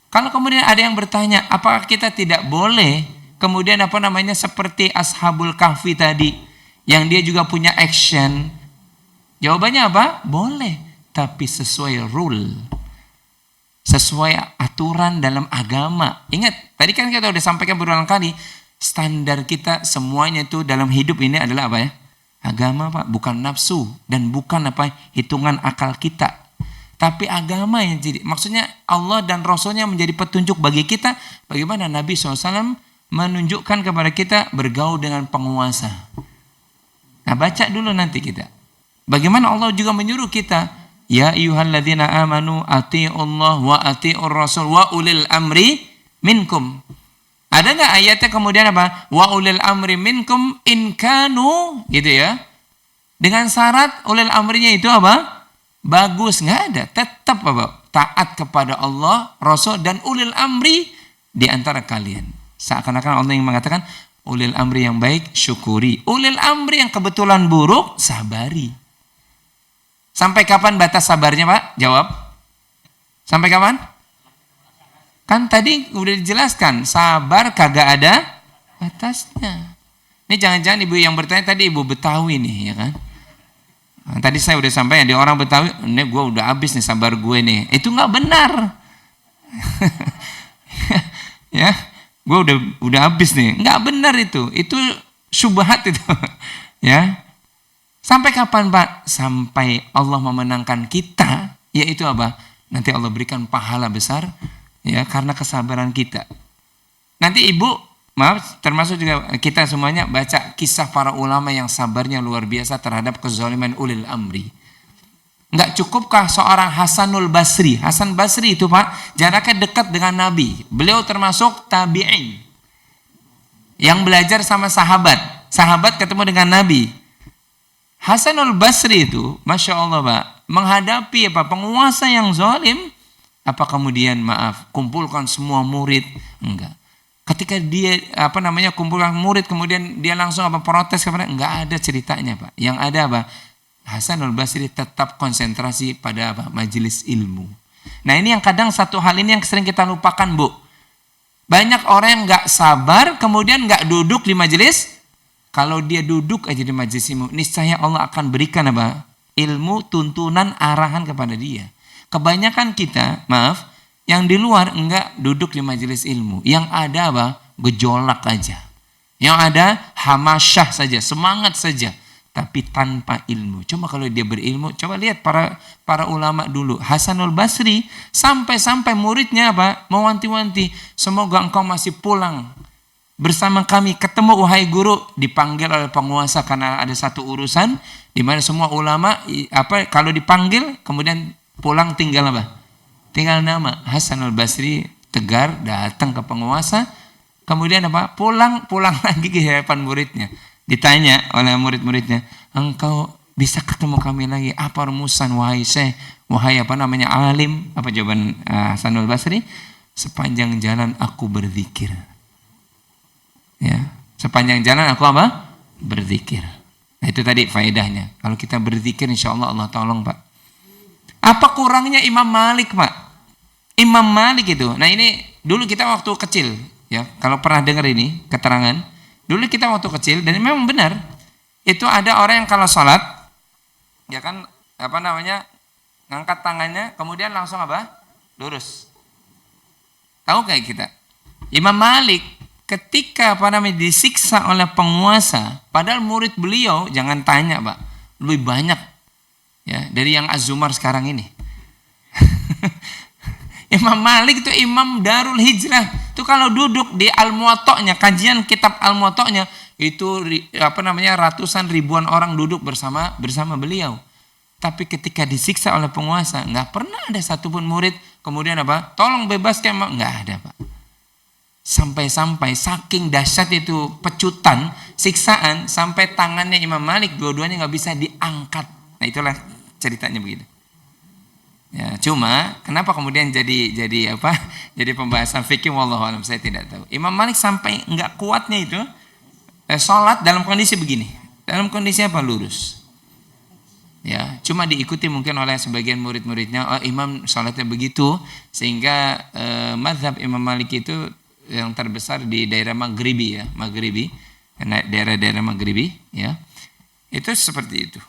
Kalau kemudian ada yang bertanya, apakah kita tidak boleh kemudian seperti Ashabul Kahfi tadi, yang dia juga punya action? Jawabannya apa? Boleh, tapi sesuai rule, sesuai aturan dalam agama. Ingat, tadi kan kita udah sampaikan berulang kali, standar kita semuanya itu dalam hidup ini adalah apa ya? Agama Pak, bukan nafsu dan bukan hitungan akal kita. Tapi agama yang jadi, maksudnya Allah dan Rasulnya menjadi petunjuk bagi kita, bagaimana Nabi SAW menunjukkan kepada kita bergaul dengan penguasa. Nah, baca dulu nanti kita. Bagaimana Allah juga menyuruh kita, ya ayyuhalladzina amanu atii'ullah wa atii'ur rasul wa ulil amri minkum. Ada nggak ayatnya kemudian apa? Wa ulil amri minkum in kanu, gitu ya. Dengan syarat ulil amrinya itu apa? Bagus, nggak ada. Tetap apa? Taat kepada Allah, Rasul dan ulil amri di antara kalian. Seakan-akan Allah yang mengatakan ulil amri yang baik syukuri, ulil amri yang kebetulan buruk sabari. Sampai kapan batas sabarnya Pak? Jawab. Sampai kapan? Kan tadi udah dijelaskan, sabar kagak ada batasnya. Ini jangan-jangan ibu yang bertanya tadi ibu Betawi nih, ya kan? Nah, tadi saya udah sampaikan di orang Betawi, ini gue udah habis nih sabar gue nih. Itu nggak benar. Ya, gue udah habis nih. Nggak benar itu. Itu syubhat itu. Ya. Sampai kapan Pak? Sampai Allah memenangkan kita, yaitu apa? Nanti Allah berikan pahala besar, ya, karena kesabaran kita. Nanti ibu, maaf, termasuk juga kita semuanya baca kisah para ulama yang sabarnya luar biasa terhadap kezaliman ulil amri. Enggak cukupkah seorang Hasanul Basri? Hasan Basri itu Pak, jaraknya dekat dengan Nabi. Beliau termasuk tabi'in yang belajar sama sahabat. Sahabat ketemu dengan Nabi. Hasanul Basri itu, Masya Allah Pak, menghadapi penguasa yang zalim, apa kemudian kumpulkan semua murid? Enggak. Ketika dia kumpulkan murid kemudian dia langsung protes kepada, enggak ada ceritanya Pak. Yang ada Hasanul Basri tetap konsentrasi pada majelis ilmu. Nah, ini yang kadang satu hal ini yang sering kita lupakan Bu. Banyak orang yang enggak sabar kemudian enggak duduk di majelis. Kalau dia duduk aja di majelis ilmu, niscaya Allah akan berikan ilmu, tuntunan, arahan kepada dia. Kebanyakan kita, yang di luar enggak duduk di majelis ilmu. Yang ada gejolak aja. Yang ada hamasyah saja, semangat saja, tapi tanpa ilmu. Coba kalau dia berilmu, coba lihat para ulama dulu. Hasanul Basri sampai muridnya mewanti-wanti, semoga engkau masih pulang bersama kami, ketemu wahai guru. Dipanggil oleh penguasa karena ada satu urusan di mana semua ulama kalau dipanggil kemudian pulang tinggal tinggal nama. Hasanul Basri tegar datang ke penguasa, kemudian pulang lagi ke hadapan muridnya. Ditanya oleh murid-muridnya, engkau bisa ketemu kami lagi, apa rumusan wahai syekh, wahai alim? Apa jawaban Hasanul Basri? sepanjang jalan aku berzikir. Ya, sepanjang jalan aku apa? Berzikir. Nah, itu tadi faedahnya. Kalau kita berzikir insya Allah Allah tolong, Pak. Apa kurangnya Imam Malik, Pak? Imam Malik itu. Nah, ini dulu kita waktu kecil, ya. Kalau pernah dengar ini keterangan, dulu kita waktu kecil dan memang benar. Itu ada orang yang kalau sholat, ya kan ngangkat tangannya, kemudian langsung apa? Lurus. Tahu kayak kita. Imam Malik ketika disiksa oleh penguasa, padahal murid beliau jangan tanya, Pak, lebih banyak ya dari yang Az-Zumar sekarang ini. Imam Malik itu imam Darul Hijrah. Itu kalau duduk di Al-Muwatta'nya, kajian kitab Al-Muwatta'nya, itu ratusan ribuan orang duduk bersama beliau. Tapi ketika disiksa oleh penguasa, nggak pernah ada satupun murid kemudian apa? Tolong bebaskan, nggak ada, Pak. Sampai-sampai saking dahsyat itu pecutan, siksaan, sampai tangannya Imam Malik dua-duanya nggak bisa diangkat. Nah, itulah ceritanya begitu. Ya, cuma kenapa kemudian jadi pembahasan fikih, wallahu alam, saya tidak tahu. Imam Malik sampai nggak kuatnya itu sholat dalam kondisi begini. Dalam kondisi apa? Lurus. Ya, cuma diikuti mungkin oleh sebagian murid-muridnya, oh imam sholatnya begitu, sehingga mazhab Imam Malik itu yang terbesar di daerah Maghribi, daerah-daerah Maghribi, ya, itu seperti itu.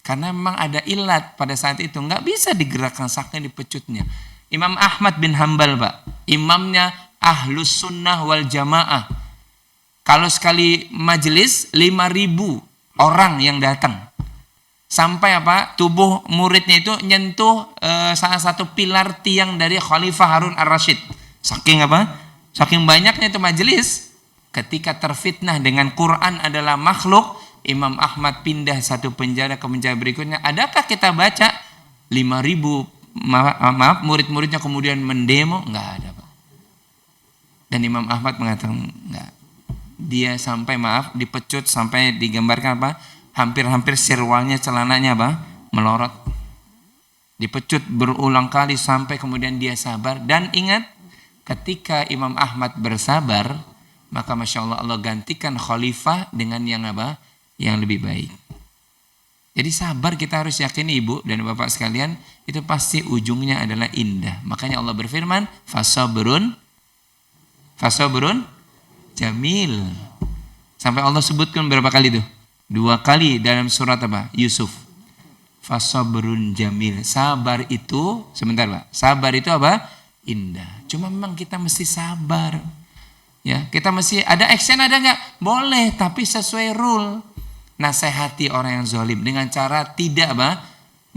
Karena memang ada ilat pada saat itu, nggak bisa digerakkan saking dipecutnya. Imam Ahmad bin Hambal, Pak, imamnya Ahlus Sunnah wal Jamaah. Kalau sekali majelis 5.000 orang yang datang, sampai tubuh muridnya itu nyentuh salah satu pilar tiang dari Khalifah Harun ar-Rasyid. Saking banyaknya itu majelis, ketika terfitnah dengan Quran adalah makhluk, Imam Ahmad pindah satu penjara ke penjara berikutnya. Adakah kita baca 5.000 murid-muridnya kemudian mendemo? Enggak ada, Pak. Dan Imam Ahmad mengatakan enggak. Dia sampai dipecut sampai digambarkan hampir-hampir sirwalnya, celananya melorot. Dipecut berulang kali sampai kemudian dia sabar. Dan ingat, ketika Imam Ahmad bersabar, maka Masya Allah, Allah gantikan khalifah dengan yang lebih baik. Jadi sabar kita harus yakini, Ibu dan Bapak sekalian, itu pasti ujungnya adalah indah. Makanya Allah berfirman, fasabrun jamil. Sampai Allah sebutkan berapa kali itu? 2 kali dalam surat Yusuf. Fasabrun jamil. Sabar itu, sebentar, Pak. Sabar itu indah. Cuma memang kita mesti sabar. Ya, kita mesti ada action, ada enggak? Boleh, tapi sesuai rule. Nasihati orang yang zalim dengan cara tidak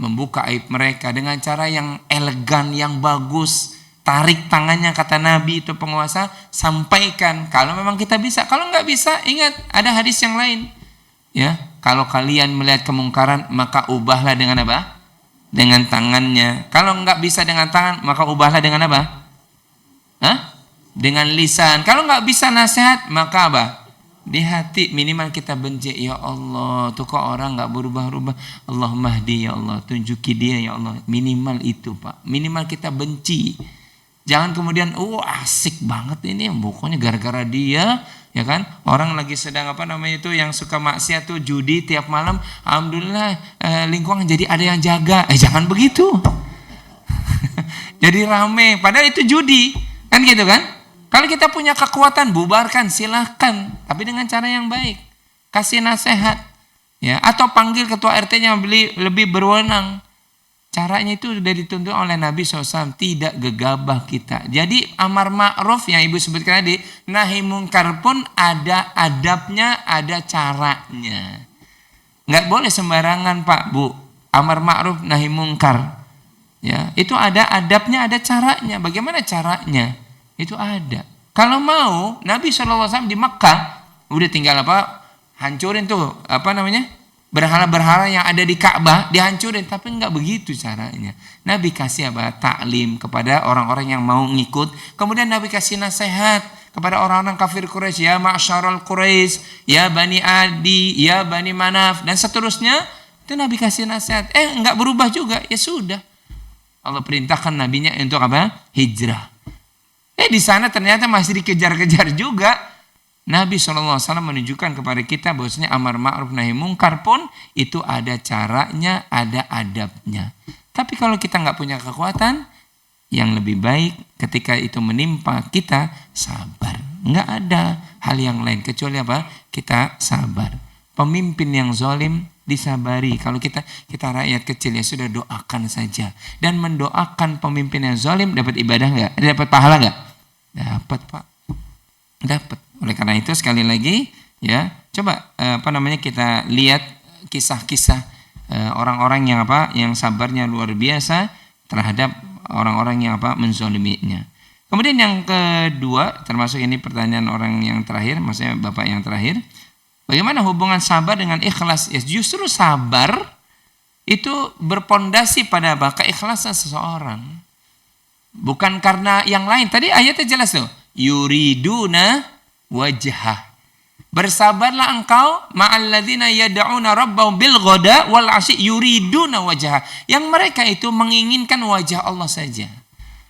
membuka aib mereka, dengan cara yang elegan, yang bagus. Tarik tangannya, kata Nabi itu penguasa, sampaikan kalau memang kita bisa. Kalau enggak bisa, ingat ada hadis yang lain. Ya, kalau kalian melihat kemungkaran, maka ubahlah dengan dengan tangannya. Kalau enggak bisa dengan tangan, maka ubahlah dengan dengan lisan. Kalau enggak bisa nasihat, maka di hati minimal kita benci. Ya Allah, tuh kok orang enggak berubah-ubah. Allahumma hdi, ya Allah, tunjuki dia ya Allah. Minimal itu, Pak. Minimal kita benci. Jangan kemudian asik banget ini, pokoknya gara-gara dia, ya kan? Orang lagi sedang yang suka maksiat tuh judi tiap malam, alhamdulillah lingkungan jadi ada yang jaga. Jangan begitu. Jadi rame, padahal itu judi. Kan gitu kan? Kalau kita punya kekuatan, bubarkan, silahkan, tapi dengan cara yang baik. Kasih nasihat, ya, atau panggil ketua RT-nya lebih berwenang. Caranya itu sudah dituntut oleh Nabi SAW, tidak gegabah kita. Jadi amar ma'ruf yang Ibu sebutkan tadi, nahi mungkar pun ada adabnya, ada caranya. Nggak boleh sembarangan, Pak, Bu. Amar ma'ruf, nahi mungkar. Ya, itu ada adabnya, ada caranya. Bagaimana caranya? Itu ada. Kalau mau, Nabi SAW di Makkah udah tinggal hancurin tuh berhala-berhala yang ada di Ka'bah, dihancurin. Tapi enggak begitu caranya. Nabi kasih taklim kepada orang-orang yang mau ngikut. Kemudian Nabi kasih nasihat kepada orang-orang kafir Quraisy, ya ma'syaral Quraisy, ya Bani Adi, ya Bani Manaf, dan seterusnya. Itu Nabi kasih nasihat. Enggak berubah juga, ya sudah. Allah perintahkan nabinya untuk hijrah. Di sana ternyata masih dikejar-kejar juga. Nabi SAW menunjukkan kepada kita bahwasanya amar ma'ruf nahi mungkar pun itu ada caranya, ada adabnya. Tapi kalau kita nggak punya kekuatan, yang lebih baik ketika itu menimpa kita, sabar. Nggak ada hal yang lain kecuali apa? Kita sabar. Pemimpin yang zalim disabari. Kalau kita rakyat kecil ya sudah, doakan saja. Dan mendoakan pemimpin yang zalim dapat ibadah nggak? Dapat pahala nggak? Dapat, Pak. Dapat. Oleh karena itu sekali lagi ya, coba kita lihat kisah-kisah orang-orang yang sabarnya luar biasa terhadap orang-orang yang menzaliminya. Kemudian yang kedua, termasuk ini pertanyaan orang yang terakhir, maksudnya Bapak yang terakhir, bagaimana hubungan sabar dengan ikhlas? Ya, justru sabar itu berpondasi pada keikhlasan seseorang. Bukan karena yang lain. Tadi ayatnya jelas tuh, yuriduna wajhah. Bersabarlah engkau ma'alladzina yad'una rabbahum bil ghada wal 'asyi yuriduna wajhah. Yang mereka itu menginginkan wajah Allah saja.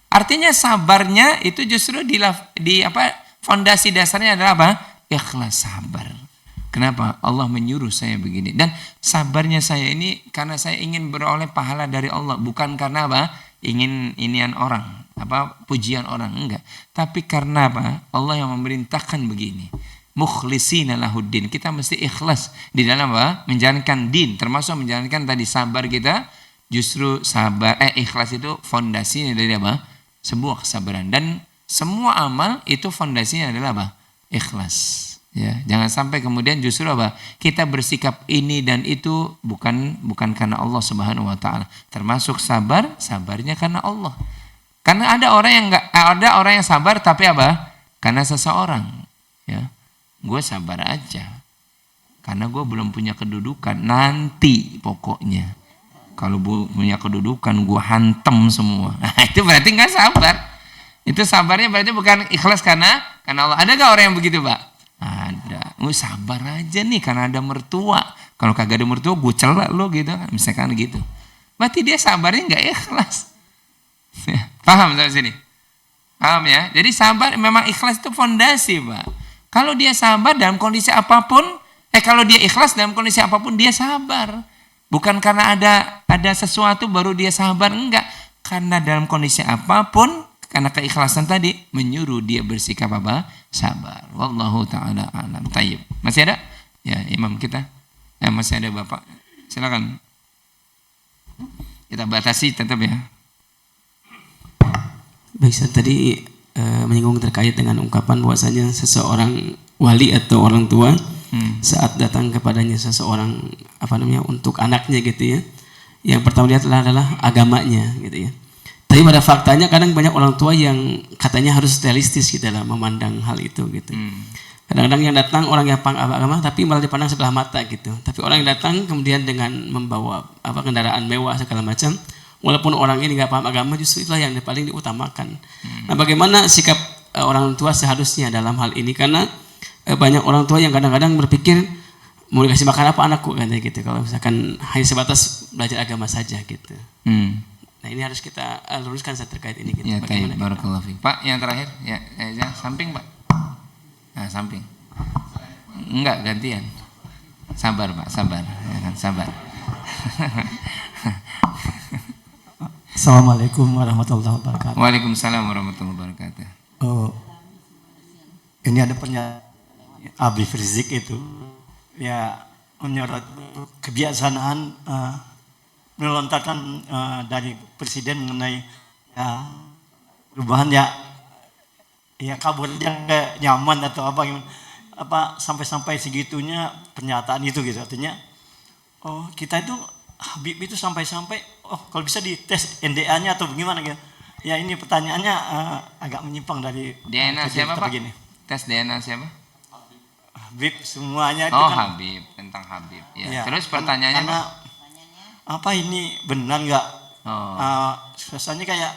Artinya sabarnya itu justru fondasi dasarnya adalah apa? Ikhlas, sabar. Kenapa? Allah menyuruh saya begini. Dan sabarnya saya ini karena saya ingin beroleh pahala dari Allah, bukan karena ingin inian orang, pujian orang, enggak. Tapi karena Allah yang memerintahkan begini. Mukhlishina lahuddin. Kita mesti ikhlas di dalam menjalankan din, termasuk menjalankan tadi sabar kita. Justru sabar ikhlas itu fondasinya dari sebuah kesabaran, dan semua amal itu fondasinya adalah ikhlas. Ya, jangan sampai kemudian justru kita bersikap ini dan itu bukan karena Allah Subhanahu wa taala. Termasuk sabarnya karena Allah. Karena ada orang yang sabar tapi karena seseorang, ya. Gue sabar aja karena gue belum punya kedudukan. Nanti pokoknya kalau punya kedudukan gue hantem semua. Nah, itu berarti nggak sabar. Itu sabarnya berarti bukan ikhlas karena Allah. Ada gak orang yang begitu, Pak? Ada. Gue sabar aja nih karena ada mertua. Kalau kagak ada mertua gue celak lo gitu, misalkan gitu. Berarti dia sabarnya nggak ikhlas. Paham sampai sini? Paham ya? Jadi sabar memang, ikhlas itu fondasi, Pak. Kalau dia sabar dalam kondisi apapun, kalau dia ikhlas dalam kondisi apapun dia sabar. Bukan karena ada sesuatu baru dia sabar, enggak. Karena dalam kondisi apapun, karena keikhlasan tadi menyuruh dia bersikap sabar. Wallahu taala alam. Tayyib. Masih ada? Ya, imam kita. Ya, masih ada Bapak. Silakan. Kita batasi tetap ya. Baik, saya tadi menyinggung terkait dengan ungkapan bahwasanya seseorang wali atau orang tua saat datang kepadanya seseorang untuk anaknya gitu ya, yang pertama lihat adalah agamanya gitu ya. Tapi pada faktanya kadang banyak orang tua yang katanya harus realistis gitu dalam memandang hal itu gitu. Kadang-kadang yang datang orang yang paham agama tapi malah dipandang sebelah mata gitu. Tapi orang yang datang kemudian dengan membawa kendaraan mewah segala macam, walaupun orang ini nggak paham agama, justru itulah yang paling diutamakan. Nah, bagaimana sikap orang tua seharusnya dalam hal ini? Karena banyak orang tua yang kadang-kadang berpikir mau dikasih makan apa anakku kan gitu. Kalau misalkan hanya sebatas belajar agama saja gitu. Nah, ini harus kita luruskan terkait ini. Gitu. Ya, barakallahu fiik. Pak, yang terakhir ya, samping Pak. Nah, samping. Enggak, gantian. Sabar Pak, sabar. Ya kan, sabar. Assalamualaikum warahmatullahi wabarakatuh. Waalaikumsalam warahmatullahi wabarakatuh. Ini ada pernyataan Habib Rizik itu ya menyorot kebiasaan melontarkan dari presiden mengenai perubahan ya kabur yang nggak nyaman atau apa sampai segitunya pernyataan itu gitu, artinya kita itu Habib itu sampai-sampai kalau bisa dites NDA-nya atau bagaimana gitu. Ya ini pertanyaannya agak menyimpang dari DNA siapa Pak? Begini. Tes DNA siapa? Habib semuanya itu kan. Habib, tentang Habib. Ya. Terus pertanyaannya apa ini benar nggak? Rasanya kayak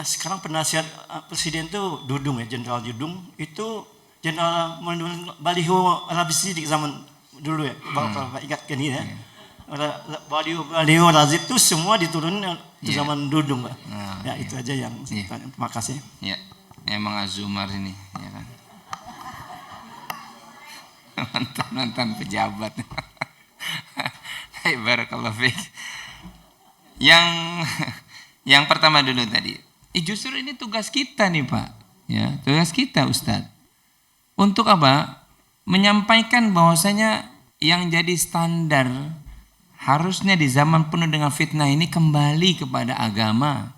sekarang penasihat presiden tuh Dudung ya, Jenderal Dudung itu Jenderal baliho Arab Saudi di zaman dulu ya, Bapak ingat kan ini ya. Baliho Razib itu semua diturunin di zaman Dudung, Pak. Ya itu aja yang terima kasih. Ya. emang Azumar ini, ya kan? Mantan pejabat. Hai, barakallahu fiik. Yang pertama dulu tadi. Justru ini tugas kita nih Pak. Ya, tugas kita Ustadz. Untuk apa? Menyampaikan bahwasanya yang jadi standar harusnya di zaman penuh dengan fitnah ini kembali kepada agama.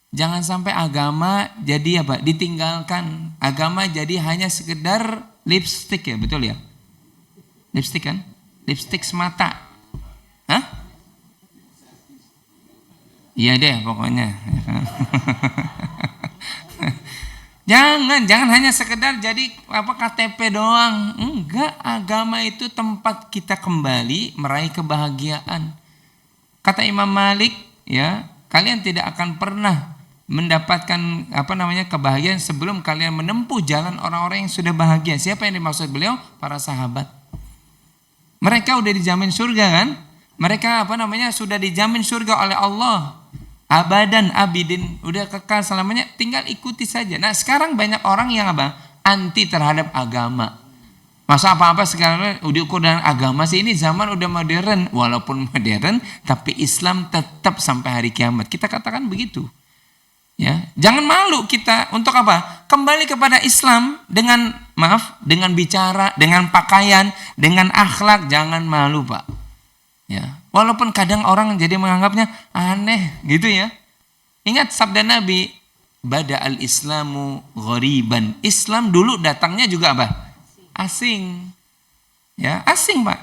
Jangan sampai agama jadi apa? Ditinggalkan. Agama jadi hanya sekedar lipstick ya, betul ya? Lipstick kan? Lipstick semata. Hah? Iya deh pokoknya. Jangan hanya sekedar jadi apa KTP doang. Enggak, agama itu tempat kita kembali meraih kebahagiaan. Kata Imam Malik, ya, kalian tidak akan pernah mendapatkan kebahagiaan sebelum kalian menempuh jalan orang-orang yang sudah bahagia. Siapa yang dimaksud beliau? Para sahabat. Mereka udah dijamin surga kan? Mereka sudah dijamin surga oleh Allah. Abadan abidin, udah kekal selamanya, tinggal ikuti saja. Nah sekarang banyak orang yang anti terhadap agama. Masa apa-apa sekarang diukur dengan agama sih, ini zaman udah modern. Walaupun modern, tapi Islam tetap sampai hari kiamat. Kita katakan begitu. Ya, jangan malu kita untuk apa? Kembali kepada Islam dengan bicara, dengan pakaian, dengan akhlak, jangan malu Pak. Ya, walaupun kadang orang jadi menganggapnya aneh gitu ya. Ingat sabda Nabi, bada al-islamu ghoriban. Islam dulu datangnya juga apa? Asing. Ya, asing Pak.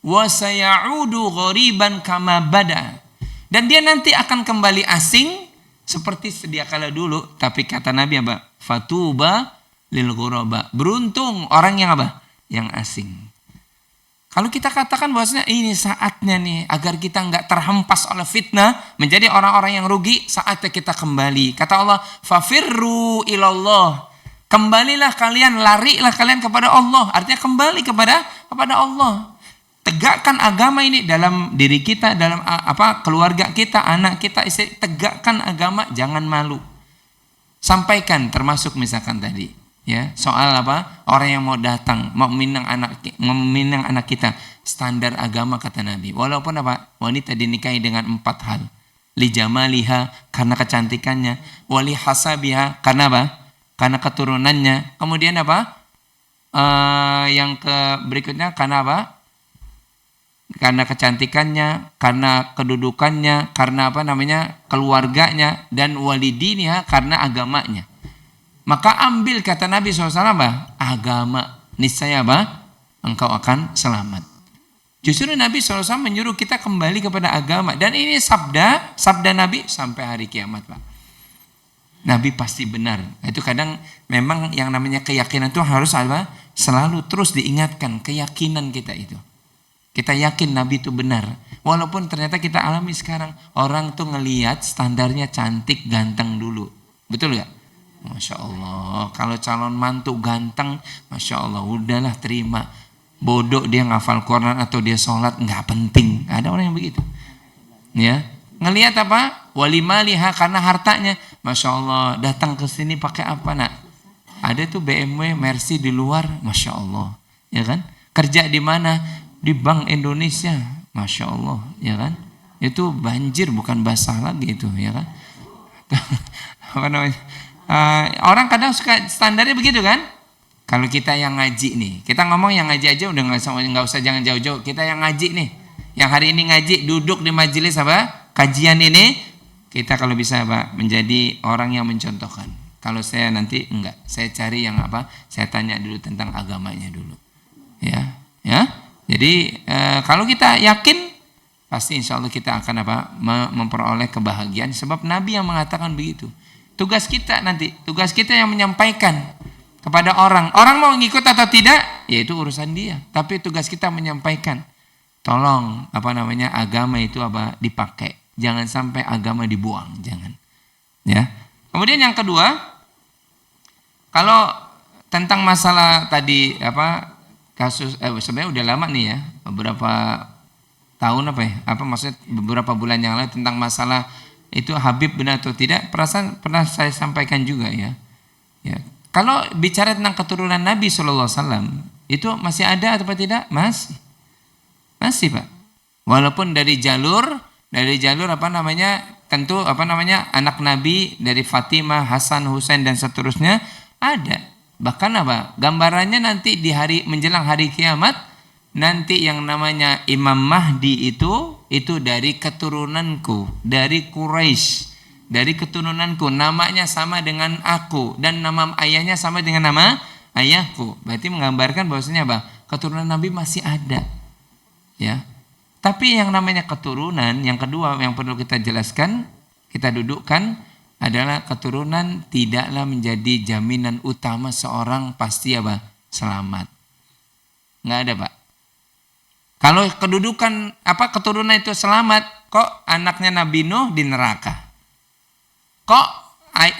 Wa sayaudu ghoriban kama bada. Dan dia nanti akan kembali asing seperti sedia kala dulu. Tapi kata Nabi apa? Fatuba lil ghuraba. Beruntung orang yang apa? Yang asing. Kalau kita katakan bahwasanya ini saatnya nih agar kita nggak terhempas oleh fitnah menjadi orang-orang yang rugi, saatnya kita kembali. Kata Allah, fafirru ilallah. Kembalilah kalian, larilah kalian kepada Allah. Artinya kembali kepada Allah. Tegakkan agama ini dalam diri kita, dalam keluarga kita, anak kita, istri. Tegakkan agama, jangan malu. Sampaikan termasuk misalkan tadi. Ya, soal orang yang mau datang mau minang anak kita, standar agama kata Nabi, walaupun wanita dinikahi dengan 4 hal. Li jamaliha, karena kecantikannya, wali hasabiha, karena karena keturunannya, kemudian yang berikutnya karena karena kecantikannya, karena kedudukannya, karena keluarganya, dan walidiniha, karena agamanya. Maka ambil kata Nabi SAW agama, niscaya engkau akan selamat. Justru Nabi SAW menyuruh kita kembali kepada agama. Dan ini sabda Nabi sampai hari kiamat Pak. Nabi pasti benar. Itu kadang memang yang namanya keyakinan itu harus selalu terus diingatkan keyakinan kita itu. Kita yakin Nabi itu benar. Walaupun ternyata kita alami sekarang. Orang tuh ngelihat standarnya cantik, ganteng dulu. Betul gak? Masya Allah, kalau calon mantu ganteng, Masya Allah, udahlah terima. Bodoh dia ngafal Quran atau dia sholat, nggak penting. Ada orang yang begitu. Ya, ngelihat walimaliha, karena hartanya. Masya Allah, datang ke sini pakai apa nak? Ada tuh BMW, Mercy di luar, Masya Allah, ya kan? Kerja di mana? Di Bank Indonesia, Masya Allah, ya kan? Itu banjir bukan basah lagi itu, ya kan? Orang kadang suka standarnya begitu kan? Kalau kita yang ngaji nih, kita ngomong yang ngaji aja udah nggak usah jangan jauh-jauh. Kita yang ngaji nih, yang hari ini ngaji, duduk di majelis kajian ini, kita kalau bisa menjadi orang yang mencontohkan. Kalau saya nanti enggak, saya cari yang saya tanya dulu tentang agamanya dulu, ya. Jadi kalau kita yakin, pasti insya Allah kita akan memperoleh kebahagiaan. Sebab Nabi yang mengatakan begitu. Tugas kita yang menyampaikan kepada orang. Orang mau ngikut atau tidak, ya itu urusan dia. Tapi tugas kita menyampaikan. Tolong agama itu dipakai. Jangan sampai agama dibuang, jangan. Ya. Kemudian yang kedua, kalau tentang masalah tadi kasus sebenarnya udah lama nih ya, beberapa tahun maksudnya beberapa bulan yang lalu tentang masalah itu Habib benar atau tidak, perasaan pernah saya sampaikan juga ya. Ya. Kalau bicara tentang keturunan Nabi SAW, itu masih ada atau tidak? Masih Pak. Walaupun dari jalur tentu anak Nabi dari Fatimah, Hasan, Husain dan seterusnya ada. Bahkan gambarannya nanti di menjelang hari kiamat, nanti yang namanya Imam Mahdi itu dari keturunanku, dari Quraisy, dari keturunanku, namanya sama dengan aku dan nama ayahnya sama dengan nama ayahku. Berarti menggambarkan bahwasanya keturunan Nabi masih ada. Ya. Tapi yang namanya keturunan, yang kedua yang perlu kita jelaskan, kita dudukkan adalah keturunan tidaklah menjadi jaminan utama seorang pasti selamat. Nggak ada, Pak. Kalau keturunan itu selamat, kok anaknya Nabi Nuh di neraka? Kok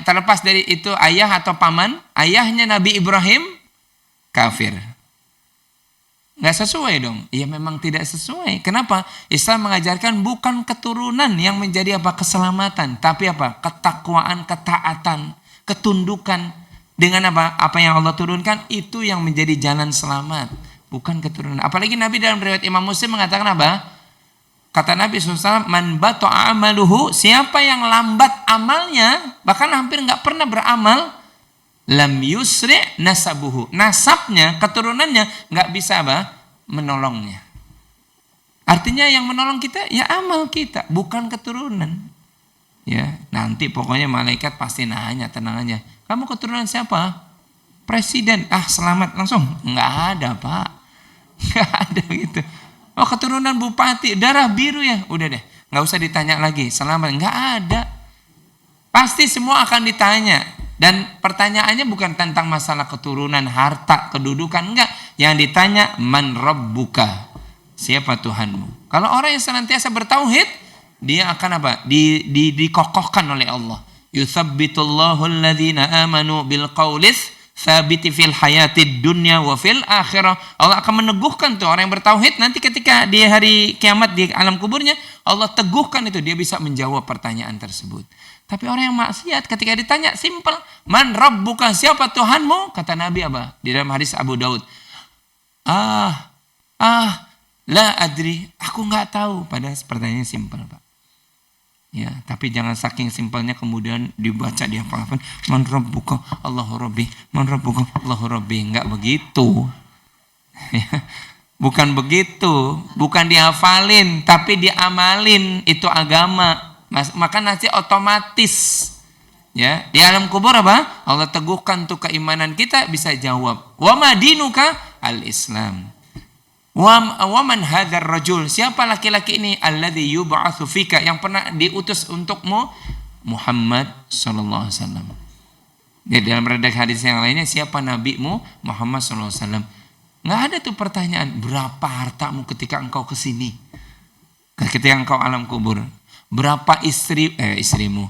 terlepas dari itu ayah atau paman, ayahnya Nabi Ibrahim kafir? Nggak sesuai dong. Ya memang tidak sesuai. Kenapa? Islam mengajarkan bukan keturunan yang menjadi keselamatan, tapi ketakwaan, ketaatan, ketundukan dengan apa yang Allah turunkan, itu yang menjadi jalan selamat, bukan keturunan. Apalagi Nabi dalam riwayat Imam Muslim mengatakan kata Nabi SAW, man bata'a amaluhu, siapa yang lambat amalnya, bahkan hampir nggak pernah beramal, lam yusri nasabuhu, nasabnya, keturunannya nggak bisa menolongnya. Artinya yang menolong kita ya amal kita, bukan keturunan. Ya, nanti pokoknya malaikat pasti nanya, tenang aja, kamu keturunan siapa? Presiden. Selamat langsung. Nggak ada, Pak. Nggak ada gitu. Oh, keturunan bupati, darah biru ya, udah deh, nggak usah ditanya lagi, selamat. Nggak ada. Pasti semua akan ditanya. Dan pertanyaannya bukan tentang masalah keturunan, harta, kedudukan, enggak. Yang ditanya, man rabbuka, siapa Tuhanmu? Kalau orang yang senantiasa bertauhid, dia akan dikokohkan oleh Allah. Yuthabbitullahu alladhina amanu bil qawlis thabiti fil hayatid dunya wa fil akhirah. Allah akan meneguhkan tuh orang yang bertauhid, nanti ketika di hari kiamat di alam kuburnya, Allah teguhkan itu, dia bisa menjawab pertanyaan tersebut. Tapi orang yang maksiat ketika ditanya simpel, man rabbuka, siapa Tuhanmu? Kata Nabi di dalam hadis Abu Daud, la adri, aku nggak tahu. Padahal pertanyaannya simpel, Pak. Ya, tapi jangan saking simpelnya kemudian dibaca di hafal-hafal, man rabbuka, Allahu rabbi, man rabbuka, Allahu rabbi. Nggak begitu. Bukan begitu, bukan dihafalin, tapi diamalin, itu agama. Maka nanti otomatis ya di alam kubur Allah teguhkan tuh keimanan kita, bisa jawab, wa madinuka al-Islam, wa man hadzal rajul, siapa laki-laki ini, alladzi yub'atsu fika, yang pernah diutus untukmu, Muhammad sallallahu alaihi wasallam. Ya, dalam redaksi hadis yang lainnya, siapa nabimu, Muhammad sallallahu alaihi wasallam. Nggak ada tuh pertanyaan, berapa hartamu ketika engkau kesini, ketika engkau alam kubur. Berapa istrimu?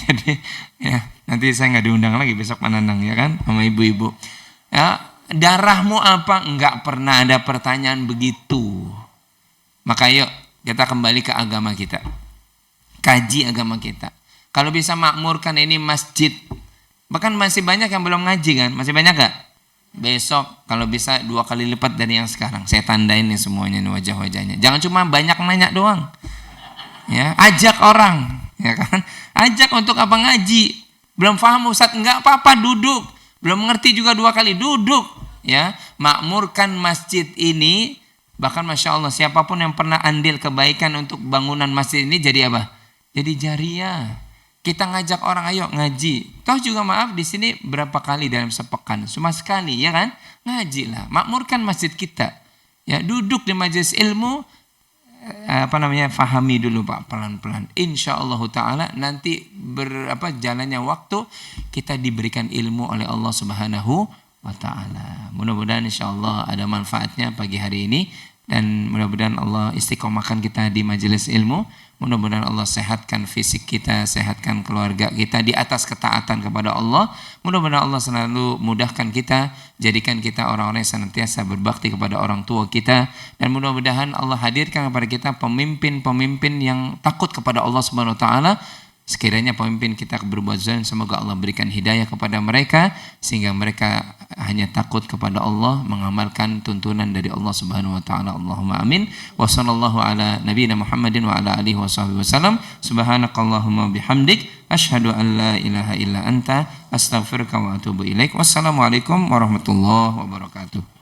Jadi ya nanti saya nggak diundang lagi besok Mananang ya kan sama ibu-ibu. Ya, darahmu apa? Nggak pernah ada pertanyaan begitu. Maka yuk kita kembali ke agama kita, kaji agama kita. Kalau bisa makmurkan ini masjid, bahkan masih banyak yang belum ngaji kan? Masih banyak gak? Besok kalau bisa 2 kali lipat dari yang sekarang. Saya tandain nih semuanya nih, wajah-wajahnya. Jangan cuma banyak nanya doang. Ya, ajak orang, ya kan? Ajak untuk ngaji. Belum paham Ustaz, enggak apa-apa, duduk. Belum mengerti juga 2 kali, duduk. Ya, makmurkan masjid ini. Bahkan Masya Allah, siapapun yang pernah andil kebaikan untuk bangunan masjid ini jadi Jadi jariah. Kita ngajak orang, ayo ngaji. Toh juga maaf di sini berapa kali dalam sepekan? Cuma sekali, ya kan? Ngaji lah. Makmurkan masjid kita. Ya, duduk di majelis ilmu, fahami dulu Pak, pelan-pelan. Insyaallah taala nanti jalannya waktu kita diberikan ilmu oleh Allah Subhanahu wa taala. Mudah-mudahan insyaallah ada manfaatnya pagi hari ini, dan mudah-mudahan Allah istiqomahkan kita di majelis ilmu. Mudah-mudahan Allah sehatkan fisik kita, sehatkan keluarga kita di atas ketaatan kepada Allah. Mudah-mudahan Allah selalu mudahkan kita, jadikan kita orang-orang yang senantiasa berbakti kepada orang tua kita. Dan mudah-mudahan Allah hadirkan kepada kita pemimpin-pemimpin yang takut kepada Allah Subhanahu wa taala, Sekiranya pemimpin kita berbuat zalim, semoga Allah berikan hidayah kepada mereka sehingga mereka hanya takut kepada Allah, mengamalkan tuntunan dari Allah Subhanahu wa taala. Allahumma amin. Wa sallallahu ala nabiyina Muhammadin wa ala alihi wasallam. Subhanakallahumma bihamdik asyhadu an la ilaha illa anta astaghfiruka wa atubu ilaik. Wassalamualaikum warahmatullahi wabarakatuh.